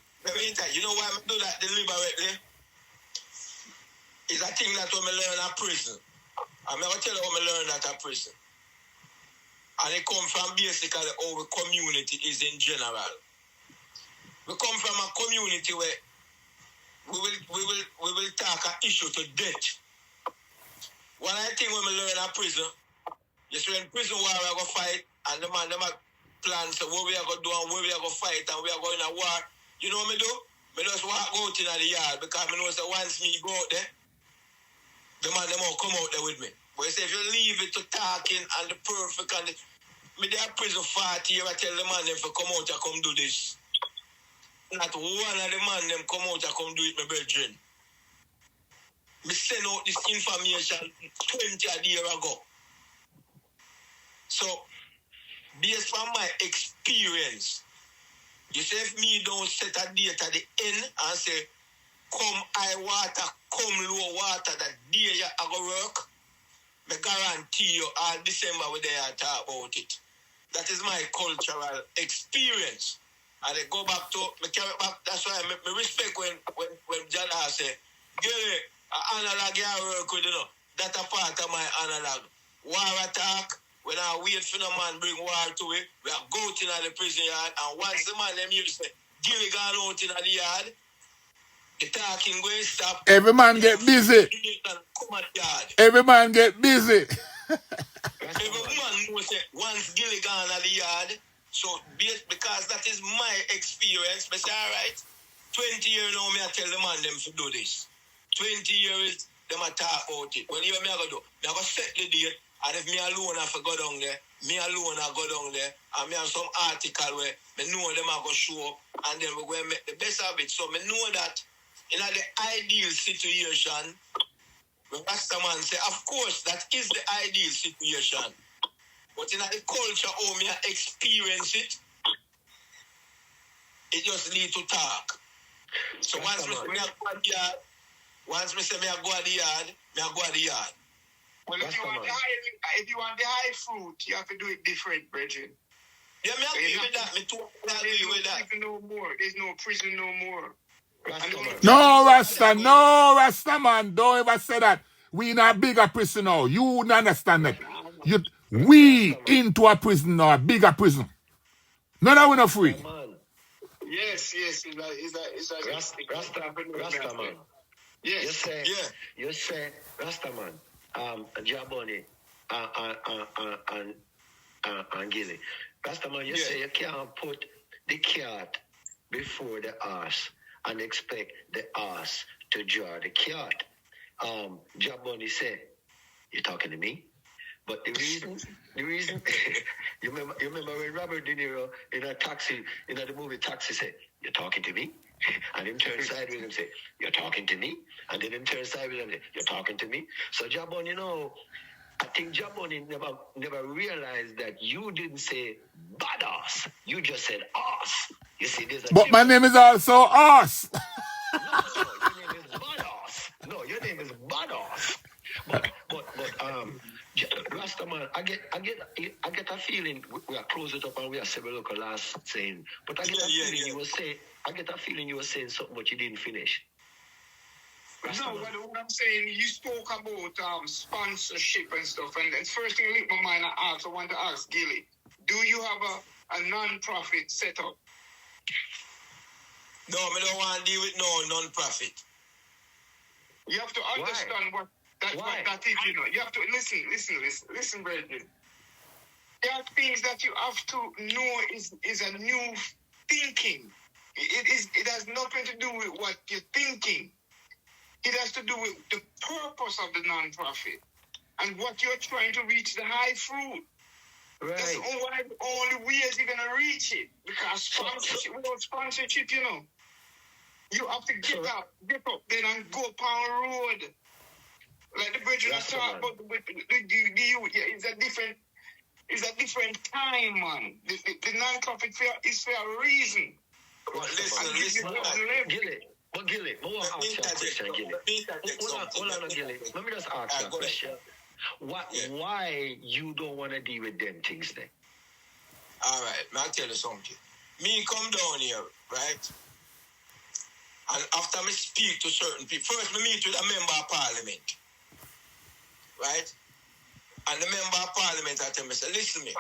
Speaker 2: You know why I do that deliberately? It's a thing that when I learn at prison. I'm going to tell you when I learn that at prison. And it comes from basically how the community is in general. We come from a community where we will talk an issue to death. One of the things when we learn at prison, you see in prison war we are going to fight, and the man them plans what we are going to do and where we are going to fight, and we are going to war. You know what I do? I just walk out in the yard, because I know that once me go out there, the man them all come out there with me. But you say if you leave it to talking and the perfect and me there prison 40 years, I tell the man them to come out and come do this. Not one of the man them come out and come do it, my brethren. Me send out this information 20 years ago. So, based on my experience, you say if me don't set a date at the end and say, come high water, come low water, that day you are going to work, I guarantee you all December we there talk about it. That is my cultural experience. And I go back to, me carry back, that's why I respect when John say, Gary, analog you work with, that's a part of my analog. War attack, when I wait for the man bring war to it, we are going to the prison yard, and once the man them used to Gary gone out in the yard, the talking going to stop.
Speaker 1: Every man get busy. Every man get busy.
Speaker 2: Every man knows that once Gilly gone at the yard, so because that is my experience, but say, all right, 20 years now, me I tell the man them to do this. 20 years, them a talk about it. When you me I go do, me I go set the date, and if me alone have to go down there, me alone I go down there, and me have some article where me know them I go show up, and then we go and make the best of it. So me know that in the ideal situation, Rasta man say, of course, that is the ideal situation. But in the culture, how me experience it, it just lead to talk. So once me say me go at the yard, once me say me go at the yard, me go at the yard.
Speaker 5: Well, if you want the high fruit, you have to do it different, Bridget.
Speaker 2: Yeah, me agree with that. Me totally agree with that.
Speaker 5: No more. There's no prison no more.
Speaker 1: No, Rasta man, don't ever say that. We in a bigger prison now. You wouldn't understand that. We into a prison now, a bigger prison. No, that we're not free.
Speaker 5: Yes, it's a
Speaker 3: Rasta man.
Speaker 5: Yes.
Speaker 3: You say Rasta man, Jaboni, and Gilly. Rasta man, you say you can't put the cat before the ass and expect the ass to draw the cat. Jaboni say, you talking to me? But the reason, you remember when Robert De Niro in the movie Taxi said, you talking to me? And him turn sideways and say, you're talking to me? And then him turn sideways and say, you're talking to me? So Jaboni, I think Jaboni never realized that you didn't say badass. You just said ass. You see, there's a
Speaker 1: But my name is also Us.
Speaker 3: your name is badass. No, your name is badass. But Rastaman, I get a feeling we are close it up and we are several local last saying. But I get a feeling you were saying something but you didn't finish.
Speaker 5: No, but what I'm saying, you spoke about sponsorship and stuff, and the first thing in my mind I want to ask Gilly, do you have a non-profit setup?
Speaker 2: No, I don't want to deal with no non-profit.
Speaker 5: You have to understand what that is, You have to listen, Brendan. There are things that you have to know is a new thinking. It has nothing to do with what you're thinking. It has to do with the purpose of the non-profit and what you're trying to reach the high fruit.
Speaker 3: Right.
Speaker 5: That's the only way you're going to reach it. Because without sponsorship, you have to get up then and go upon the road. Like the bridge I talk about the youth, it's a different time, man. The non-profit is for a reason.
Speaker 2: Well, listen,
Speaker 3: Gilly, I want to ask you a question, Gilly. Hold on, Gilly. Let me just ask you a question. Why you don't want to deal with them things then?
Speaker 2: All right, I'll tell you something. Me come down here, right? And after me speak to certain people, first me meet with a member of parliament, right? And the member of parliament I tell me, say, listen me,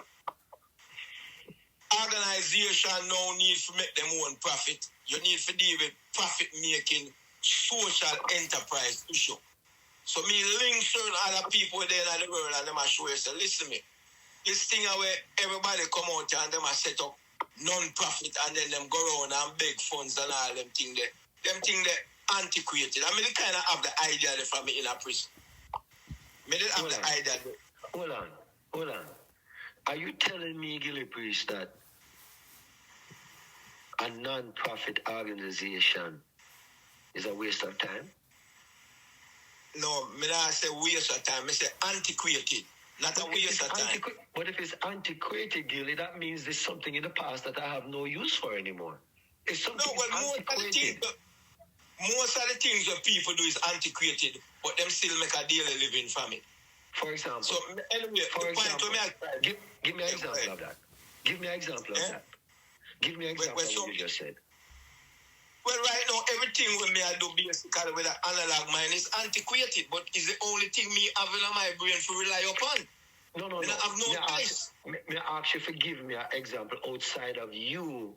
Speaker 2: organization now need to make them own profit. You need to deal with profit-making social enterprise issue. So me link certain other people there in the world and them I show you, say, listen me, this thing where everybody come out and them I set up non-profit and then them go around and beg funds and all them thing there. Them thing there antiquated. I mean, they kind of have the idea there from me in a prison. Me didn't have the idea there.
Speaker 3: Hold on. Are you telling me, Gilly Priest, that a non-profit organization is a waste of time?
Speaker 2: No, me not say waste of time. Me say antiquated, not a waste of time.
Speaker 3: But if it's antiquated, Gilly, that means there's something in the past that I have no use for anymore. It's something antiquated.
Speaker 2: Most of the things that people do is antiquated, but them still make a daily living from it.
Speaker 3: For example.
Speaker 2: So anyway,
Speaker 3: give me an example of that. Give me an example of that. Give me an example of what you just said.
Speaker 2: Well, right now, everything when me I do basically with an analog mind is antiquated, but it's the only thing me having on my brain to rely upon.
Speaker 3: No.
Speaker 2: I have no choice.
Speaker 3: May I ask you for giving me an example outside of you,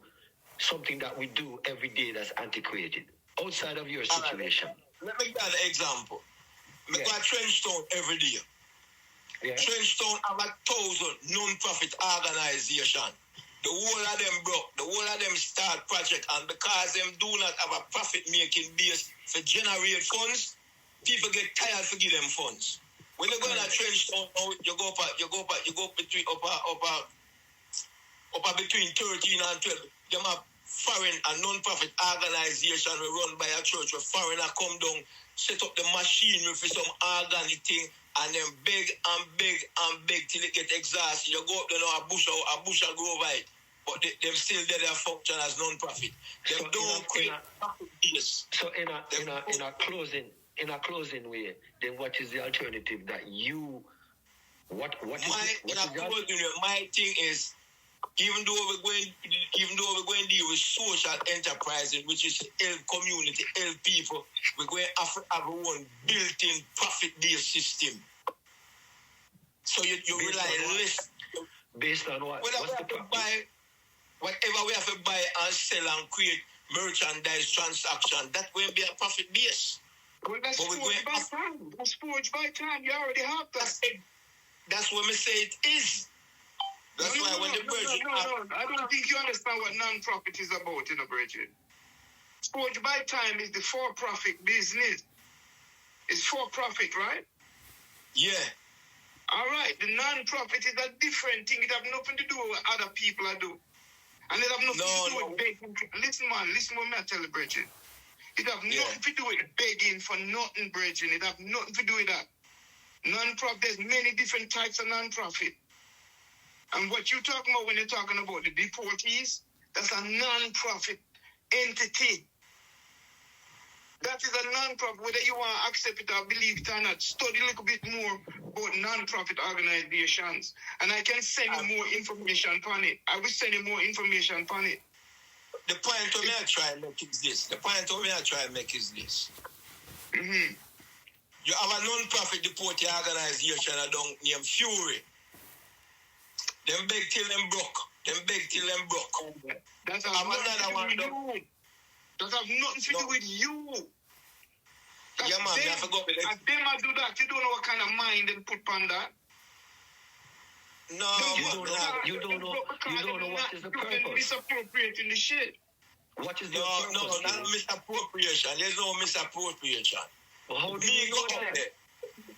Speaker 3: something that we do every day that's antiquated, outside of your situation.
Speaker 2: Let me give you an example. I go to Trenchtown every day.
Speaker 3: Yeah.
Speaker 2: Trenchtown have 1,000 non-profit organization. The whole of them broke. The whole of them start project, and because them do not have a profit-making base for generate funds, people get tired to give them funds. When you go to Trenchtown, you go up between between 13 and 12. Them have a non-profit organization we run by a church where foreigner come down, set up the machinery for some organic thing, and then beg till it get exhausted. You go up there now, a bush will grow over it. But them still there, they function as non-profit. Them
Speaker 3: So
Speaker 2: don't create profit base.
Speaker 3: So in a closing way, then what is the alternative that you what
Speaker 2: my thing is, even though we're going to deal with social enterprises, which is help community, help people, we're going to have one built-in profit-based system. So you rely less
Speaker 3: based on what?
Speaker 2: Whatever we have to buy and sell and create merchandise transaction, that will be a profit base.
Speaker 5: Well, that's forged by time. That's forged by time. You already have that.
Speaker 2: That's what we say it is. That's why when the Virgin...
Speaker 5: No. I don't think you understand what non-profit is about, Virgin. Forged by time is the for-profit business. It's for-profit, right?
Speaker 2: Yeah.
Speaker 5: All right. The non-profit is a different thing. It have nothing to do with what other people are doing. And it have nothing to do with begging. Listen what I tell you, Virgin. It have nothing to do with begging for nothing, Virgin. It have nothing to do with that. Non-profit, there's many different types of non-profit. And what you're talking about when you're talking about the deportees, that's a non-profit entity. That is a non-profit, whether you want to accept it or believe it or not. Study a little bit more about non-profit organizations. And I can send you more information on it. I will send you more information on it.
Speaker 2: The point of me I try and make is this.
Speaker 5: Mm-hmm.
Speaker 2: You have a non-profit deportee organization named Fury. Them beg till them broke.
Speaker 5: That has nothing to do with you. That have nothing to do with you. That's
Speaker 2: yeah, man,
Speaker 5: them.
Speaker 2: I forgot.
Speaker 5: As them I do that, you don't know what kind of mind they put on that.
Speaker 2: No,
Speaker 3: you don't know what is the purpose.
Speaker 5: Misappropriating the shit.
Speaker 3: What is the
Speaker 2: purpose? No, not misappropriation. There's no misappropriation.
Speaker 3: Well, how do we know that?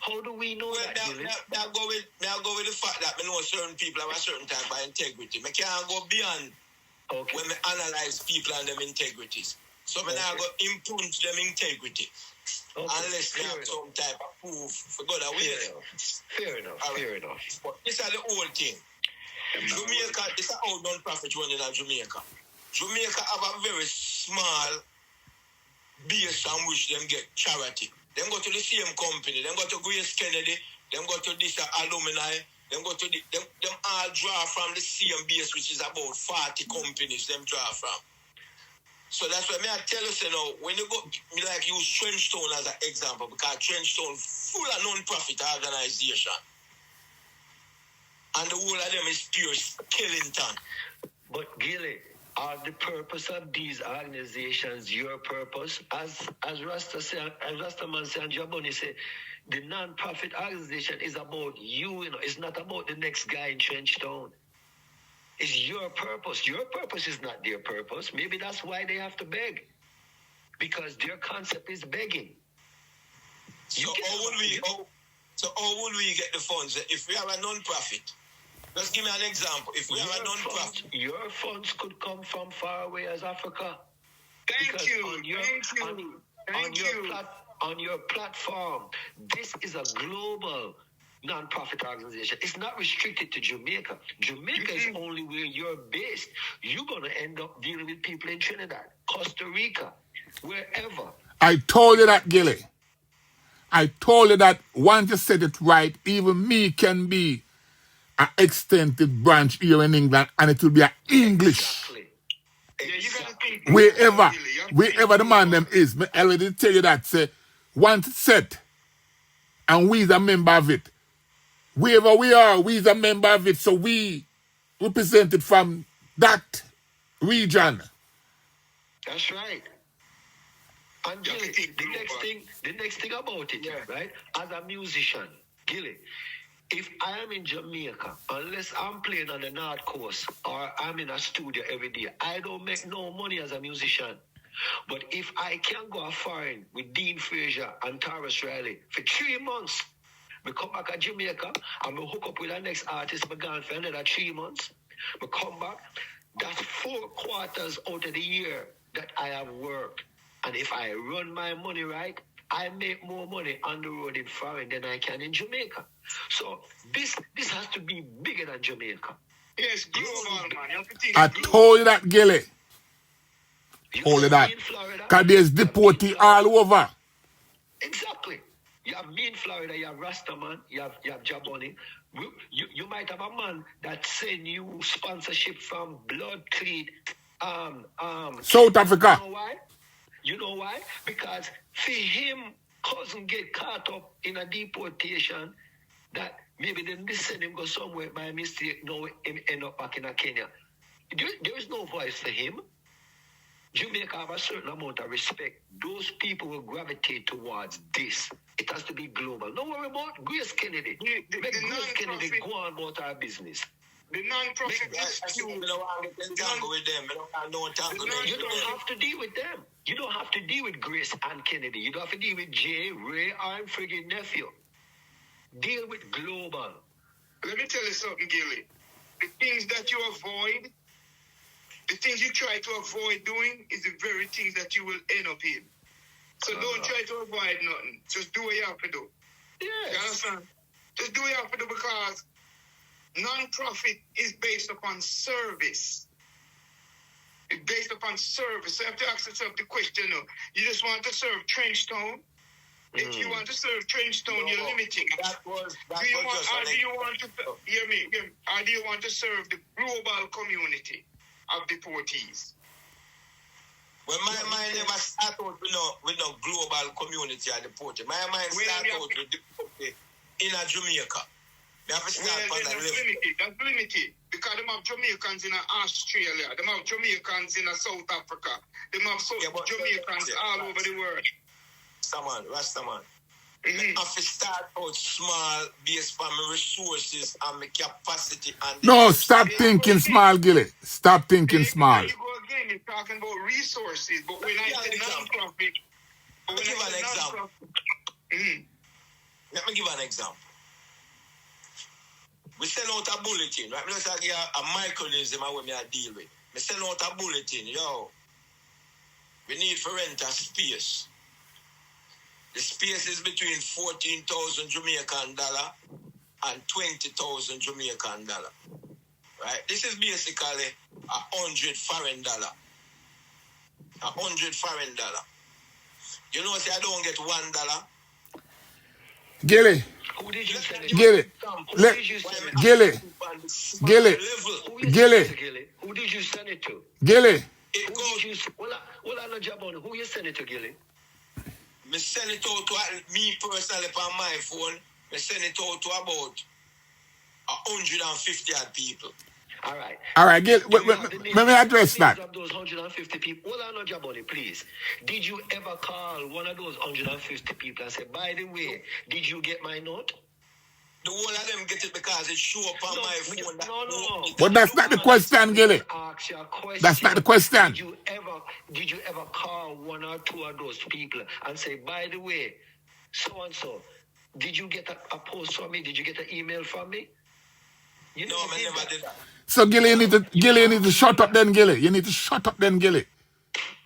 Speaker 3: How do we know that?
Speaker 2: I'll go with the fact that I know certain people have a certain type of integrity. I can't go beyond when I analyze people and them integrities. So I now go improve them integrity. Unless they have some type of proof for God away.
Speaker 3: Fair enough.
Speaker 2: But this is the whole thing. Jamaica, it's an old non-profit running in Jamaica. Jamaica have a very small base on which them get charity. Them go to the same company, them go to Grace Kennedy, them go to this alumni, them go to them all draw from the same base, which is about 40 companies them draw from. So that's why I tell you, when you go, like use Trenchtown as an example, because Trenchtown full of non-profit organization. And the whole of them is pure skeleton.
Speaker 3: But Gilly, are the purpose of these organizations your purpose? As Rastaman say and Jaboni say, the non-profit organization is about you, it's not about the next guy in Trenchtown. It's your purpose. Your purpose is not their purpose. Maybe that's why they have to beg. Because their concept is begging.
Speaker 2: So how would we get the funds? If we have a non-profit, let's give me an example. If we have a non-profit.
Speaker 3: Your funds could come from far away as Africa.
Speaker 5: Thank you.
Speaker 3: On your platform, this is a global non-profit organization. It's not restricted to Jamaica. Jamaica is only where you're based. You're going to end up dealing with people in Trinidad, Costa Rica, wherever.
Speaker 1: I told you that, Gilly. I told you that once you said it right, even me can be an extended branch here in England, and it will be an English.
Speaker 3: Exactly.
Speaker 5: Yeah, you gotta think.
Speaker 1: Wherever the man them is, I already tell you that, say, once it's set, and we is a member of it, wherever we are, we is a member of it, so we represented from that region.
Speaker 3: That's right. And Gilly, the next thing about it, right? As a musician, Gilly, if I am in Jamaica, unless I'm playing on the North Coast or I'm in a studio every day, I don't make no money as a musician. But if I can go foreign with Dean Fraser and Taurus Riley for 3 months, we come back to Jamaica and we hook up with the next artist, we gone for another 3 months. We come back, That's 4 quarters out of the year that I have worked. And if I run my money right, I make more money on the road in foreign than I can in Jamaica. So this has to be bigger than Jamaica.
Speaker 5: Yes, global, man. You have to think
Speaker 1: I
Speaker 5: global.
Speaker 1: told you that, Gilly.
Speaker 3: You
Speaker 1: Hold
Speaker 3: have
Speaker 1: that.
Speaker 3: me in Florida.
Speaker 1: Because there's
Speaker 3: You have me in
Speaker 1: Deportee
Speaker 3: Florida.
Speaker 1: all over.
Speaker 3: Exactly. You have me in Florida, you have Rasta man, you have Jaboni. You might have a man that send you sponsorship from Blood Clean.
Speaker 1: South Africa.
Speaker 3: You know why? You know why? Because for him, cousin get caught up in a deportation that maybe then they send him go somewhere by mistake. No, him end up back in Kenya. There is no voice for him. Jamaica have a certain amount of respect. Those people will gravitate towards this. It has to be global. Don't worry about Grace Kennedy. Make Grace Kennedy go on about our business.
Speaker 5: The non-profit
Speaker 2: I don't want to get entangled with them. I don't want no entanglement.
Speaker 3: You don't have to deal with them. You don't have to deal with Grace and Kennedy. You don't have to deal with Jay, Ray, I'm friggin' nephew. Deal with global.
Speaker 5: Let me tell you something, Gilly. The things that you avoid, the things you try to avoid doing is the very things that you will end up in. So don't try to avoid nothing. Just do what you have to do.
Speaker 3: Yes.
Speaker 5: You understand? Just do what you have to do because non-profit is based upon service. It's based upon service. So you have to ask yourself the question, you just want to serve Trenchtown? If you want to serve Trenchtown, you're limited. Do you want to serve the global community of deportees?
Speaker 2: Well, my mind never start out with no global community of deportee. My mind start out with deportee in a Jamaica. They have to start from that level.
Speaker 5: That's limited. Because they have Jamaicans in Australia. They have Jamaicans in South Africa. They have Jamaicans all over the world.
Speaker 2: Rasta man. I have to start out small based on my resources and my capacity. And
Speaker 1: No, stop thinking small, Gilly. Stop thinking small.
Speaker 5: You go again, you're talking about resources, but when I say non-profit,
Speaker 2: Let me give an example. Let me give an example. We send out a bulletin, right? Let's say a micronism when we deal with. We send out a bulletin, we need for rent a space. The space is between 14,000 Jamaican dollar and 20,000 Jamaican dollar. Right? This is basically 100 foreign dollar. 100 foreign dollar. You know, say I don't get $1.
Speaker 1: Gilly.
Speaker 3: Who did you send it
Speaker 1: Gilly. Gilly. Gilly. Gilly.
Speaker 3: Who did you send it to?
Speaker 1: Gilly.
Speaker 3: Well, I know Jabon. Who you send it to, Gilly?
Speaker 2: I send it out to me personally on my phone. I send it out to about 150 odd people.
Speaker 3: All right.
Speaker 1: All right, Gilly. Let me address that.
Speaker 3: Of those 150 people. Well, I know Jaboni, please. Did you ever call one of those 150 people and say, by the way, did you get my note?
Speaker 2: The whole of them get it because it show up on my phone.
Speaker 3: No.
Speaker 1: But that's not the question, Gilly.
Speaker 3: Ask your question.
Speaker 1: That's not the question.
Speaker 3: Did you ever call one or two of those people and say, by the way, so and so, did you get a post from me? Did you get an email from me?
Speaker 2: I never did that.
Speaker 1: So Gilly, you need to shut up then, Gilly. You need to shut up then, Gilly.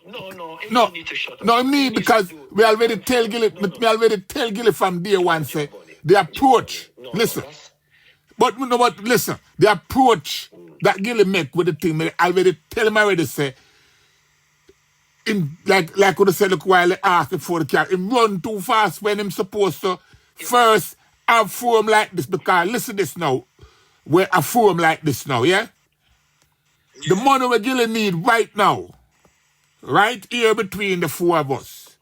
Speaker 3: No,
Speaker 1: No,
Speaker 3: you need to shut up.
Speaker 1: no, me because we already tell Gilly. We already tell Gilly from day one. Say the approach. Listen, but listen. The approach that Gilly make with the thing, I already tell him already. Say, in like what I said a while asked before the car, him run too fast when him supposed to first have forum like this. Because listen this now, we're a forum like this now, yeah. The money we Gilly need right now. Right here between the four of us.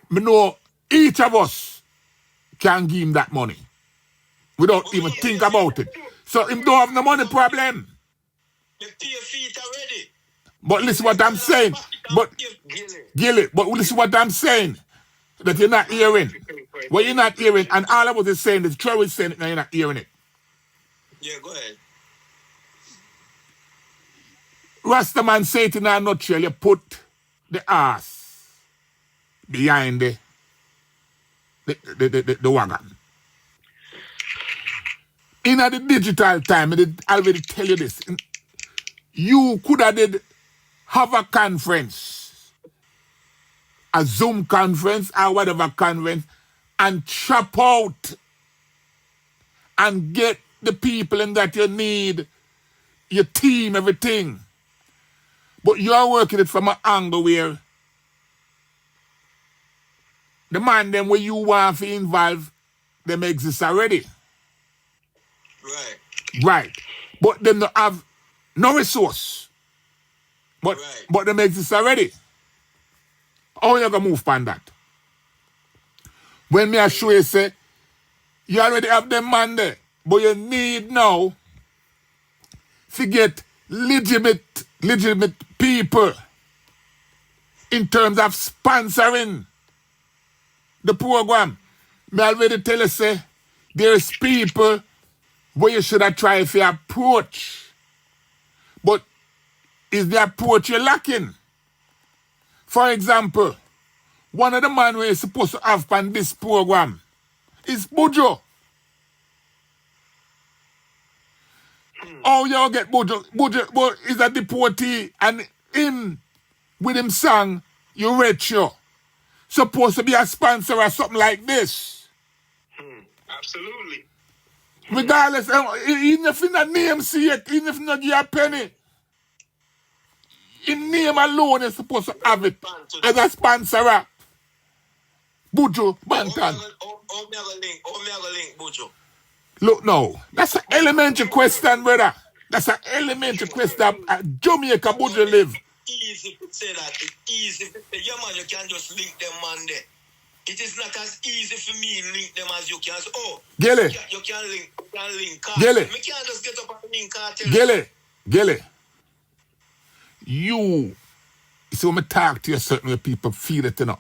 Speaker 1: Me know each of us can give him that money. Without even think about it. So him don't have no money problem.
Speaker 2: They pay feet already.
Speaker 1: But listen what I'm saying. But Gilly, but listen what I'm saying. That you're not hearing. What you're not hearing, and all of us is saying that Trevor is saying it, now you're not hearing it.
Speaker 2: Yeah, go ahead.
Speaker 1: Rastaman say it in a nutshell, you put the ass behind the wagon. In the digital time, I already tell you this. you could have a conference, a Zoom conference or whatever conference, and chop out and get the people in that you need, your team, everything. But you're working it from an angle where the man them where you want to involve, them exist already.
Speaker 2: Right.
Speaker 1: Right. But them don't have no resource. But
Speaker 2: Right.
Speaker 1: but them exist already. How you gonna move on that? When me I show you say, you already have them man there, but you need now to get legitimate people in terms of sponsoring the program. Me already tell you say, there's people where you should have tried to approach. But is the approach you're lacking? For example, one of the men we're supposed to have on this program is Bujo. Oh, you get Bujo. Bujo is a deportee, and him with him song, You Rich You, supposed to be a sponsor or something like this.
Speaker 4: Absolutely.
Speaker 1: Regardless, even if you not name see it, even if you not give a penny, in name alone is supposed to have it as a sponsor. Bujo Bantan.
Speaker 2: Oh, me have a link, Bujo.
Speaker 1: Look now, that's an elementary question, brother. That's an elementary question. Jamaica Bujo live.
Speaker 2: Easy to say that. It's easy to say, yeah, man, you can just link them, man, there. It is not as easy for me to link them as you can. So,
Speaker 1: Gele.
Speaker 2: You can link.
Speaker 1: Gele.
Speaker 2: Me can't just get up and link cartel.
Speaker 1: Gele. You, see when I talk to you, certain way people feel it, you know.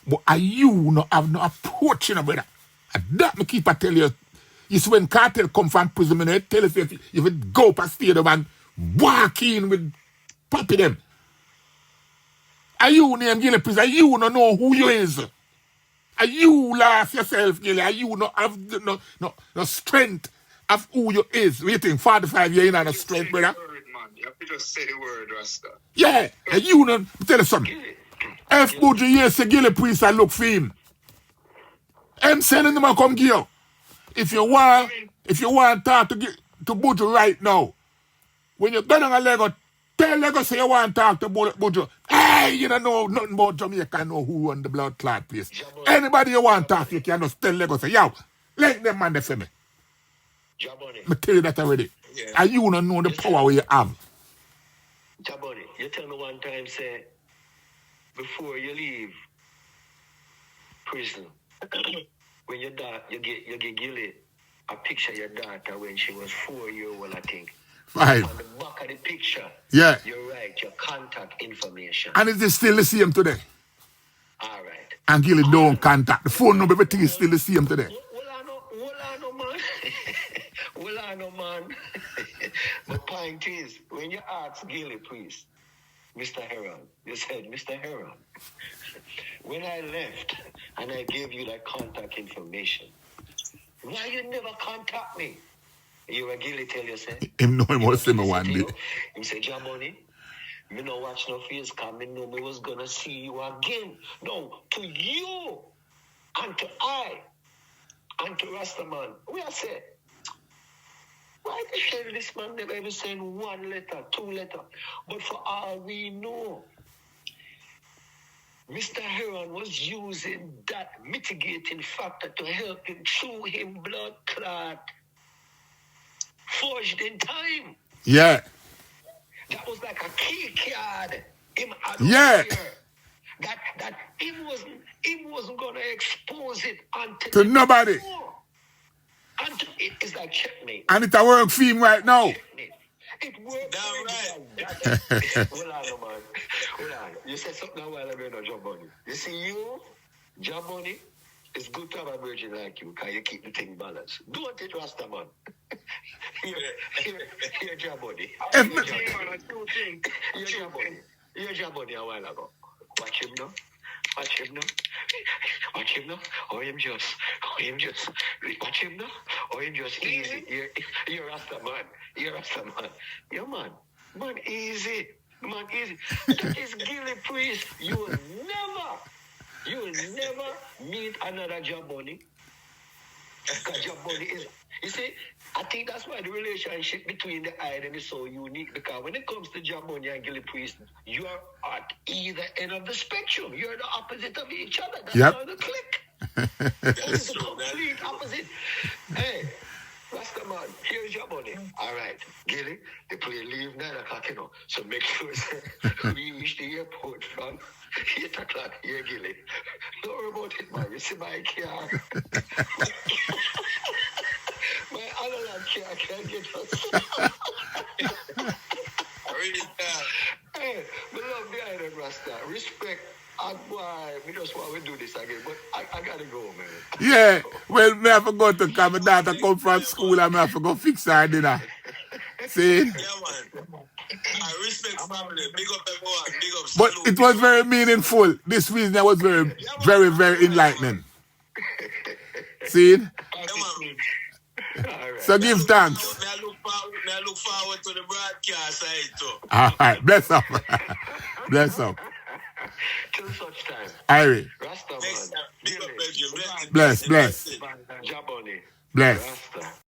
Speaker 1: But you not have no approach, you know, brother. And that me keep a tell you. You see when cartel come from prison, I tell you if you go past stadium and walk in with puppy them. Are you name Gilly, please? Are you not know who you is? Are you laugh yourself, Gilly? Are you not have no strength of who you is? What you think, 45 years in and no strength, brother?
Speaker 4: You have to just say the word, Rasta.
Speaker 1: Yeah, and you know, tell you something. If Buju yes, say Gilly Priest, I look for him. I'm sending them to come give you. If you want to talk to Buju right now, when you go down a Lego, tell Lego say you want to talk to Buju. Hey, you don't know nothing about Jamaica, know who on the blood clot place. Anybody you want to talk to, you can just tell Lego say, yo, let them man there for me. I tell you that already.
Speaker 2: Yeah.
Speaker 1: And you don't know the power where you have.
Speaker 3: Jaboni, you tell me one time, say, before you leave prison, when your daughter, you get Gilly a picture of your daughter when she was 4 years old, I think.
Speaker 1: 5.
Speaker 3: On the back of the picture,
Speaker 1: Yeah.
Speaker 3: you write your contact information.
Speaker 1: And it is still the same today.
Speaker 3: All right.
Speaker 1: And Gilly don't contact. The phone number, everything is still the same today.
Speaker 3: Well, I know, man. The point is, when you ask Gilly, please, Mr. Heron, you said, Mr. Heron, when I left and I gave you that contact information, why you never contact me? You were Gilly tell you, say?
Speaker 1: Him know him was same one day.
Speaker 3: He said, Jaboni, me no watch no face come, me know me was gonna see you again. No, to you and to I and to Rastaman. We are say, why the hell this man never ever send 1 letter, 2 letter? But for all we know, Mr. Heron was using that mitigating factor to help him through him blood clot forged in time.
Speaker 1: Yeah.
Speaker 3: That was like a key card.
Speaker 1: Yeah.
Speaker 3: That him wasn't gonna expose it until
Speaker 1: To nobody.
Speaker 3: Until it's like checkmate.
Speaker 1: And it's a work for him right now.
Speaker 3: Checkmate. It works.
Speaker 2: Damn right.
Speaker 3: Hold on, man. Hold on. You said something a while ago, no, Jaboni. You see, you, Jaboni, it's good to have a virgin like you, because you keep the thing balanced. Don't it, Rasta, man. Here, Jaboni. Here, Jaboni a while ago. Watch him now. Watch him now. Or him just. Watch him now. Or him just easy. You're Rasta man. Yeah, man. Man, easy. Man, easy. That is Gilly Priest. You will never meet another Jaboni. Because Jaboni is, you see, I think that's why the relationship between the island is so unique. Because when it comes to Jaboni and Gilly Priest, you are at either end of the spectrum. You're the opposite of each other. That's
Speaker 1: Yep.
Speaker 3: how the click.
Speaker 2: That's
Speaker 3: It's the
Speaker 2: true.
Speaker 3: complete opposite. Hey, Rasta man, here's your money. All right, Gilly, the plane leave 9 o'clock, you know. So make sure we reach the airport from 8 o'clock here, Gilly. Don't worry about it, man. You see my car. My other car can't get us.
Speaker 2: Really,
Speaker 3: Hey, we love the island, Rasta. Respect. And boy, we just want to do this again, but I gotta go, man.
Speaker 1: Yeah, well, me have to go to come. My daughter come from school and me have to go fix her dinner. See?
Speaker 2: yeah, man. I respect family. Big up everyone. Big up.
Speaker 1: But
Speaker 2: Salute.
Speaker 1: it was very meaningful. This reason was very, very enlightening. See?
Speaker 2: Yeah, man.
Speaker 3: All right.
Speaker 1: So give thanks.
Speaker 2: I look forward to the broadcast side too.
Speaker 1: All right, bless up. Bless up.
Speaker 3: Till such time.
Speaker 1: Irie,
Speaker 3: Rasta,
Speaker 2: Next
Speaker 3: man.
Speaker 2: time, big up, Belgium.
Speaker 1: bless.
Speaker 3: Jaboni.
Speaker 1: Bless.
Speaker 3: Rasta.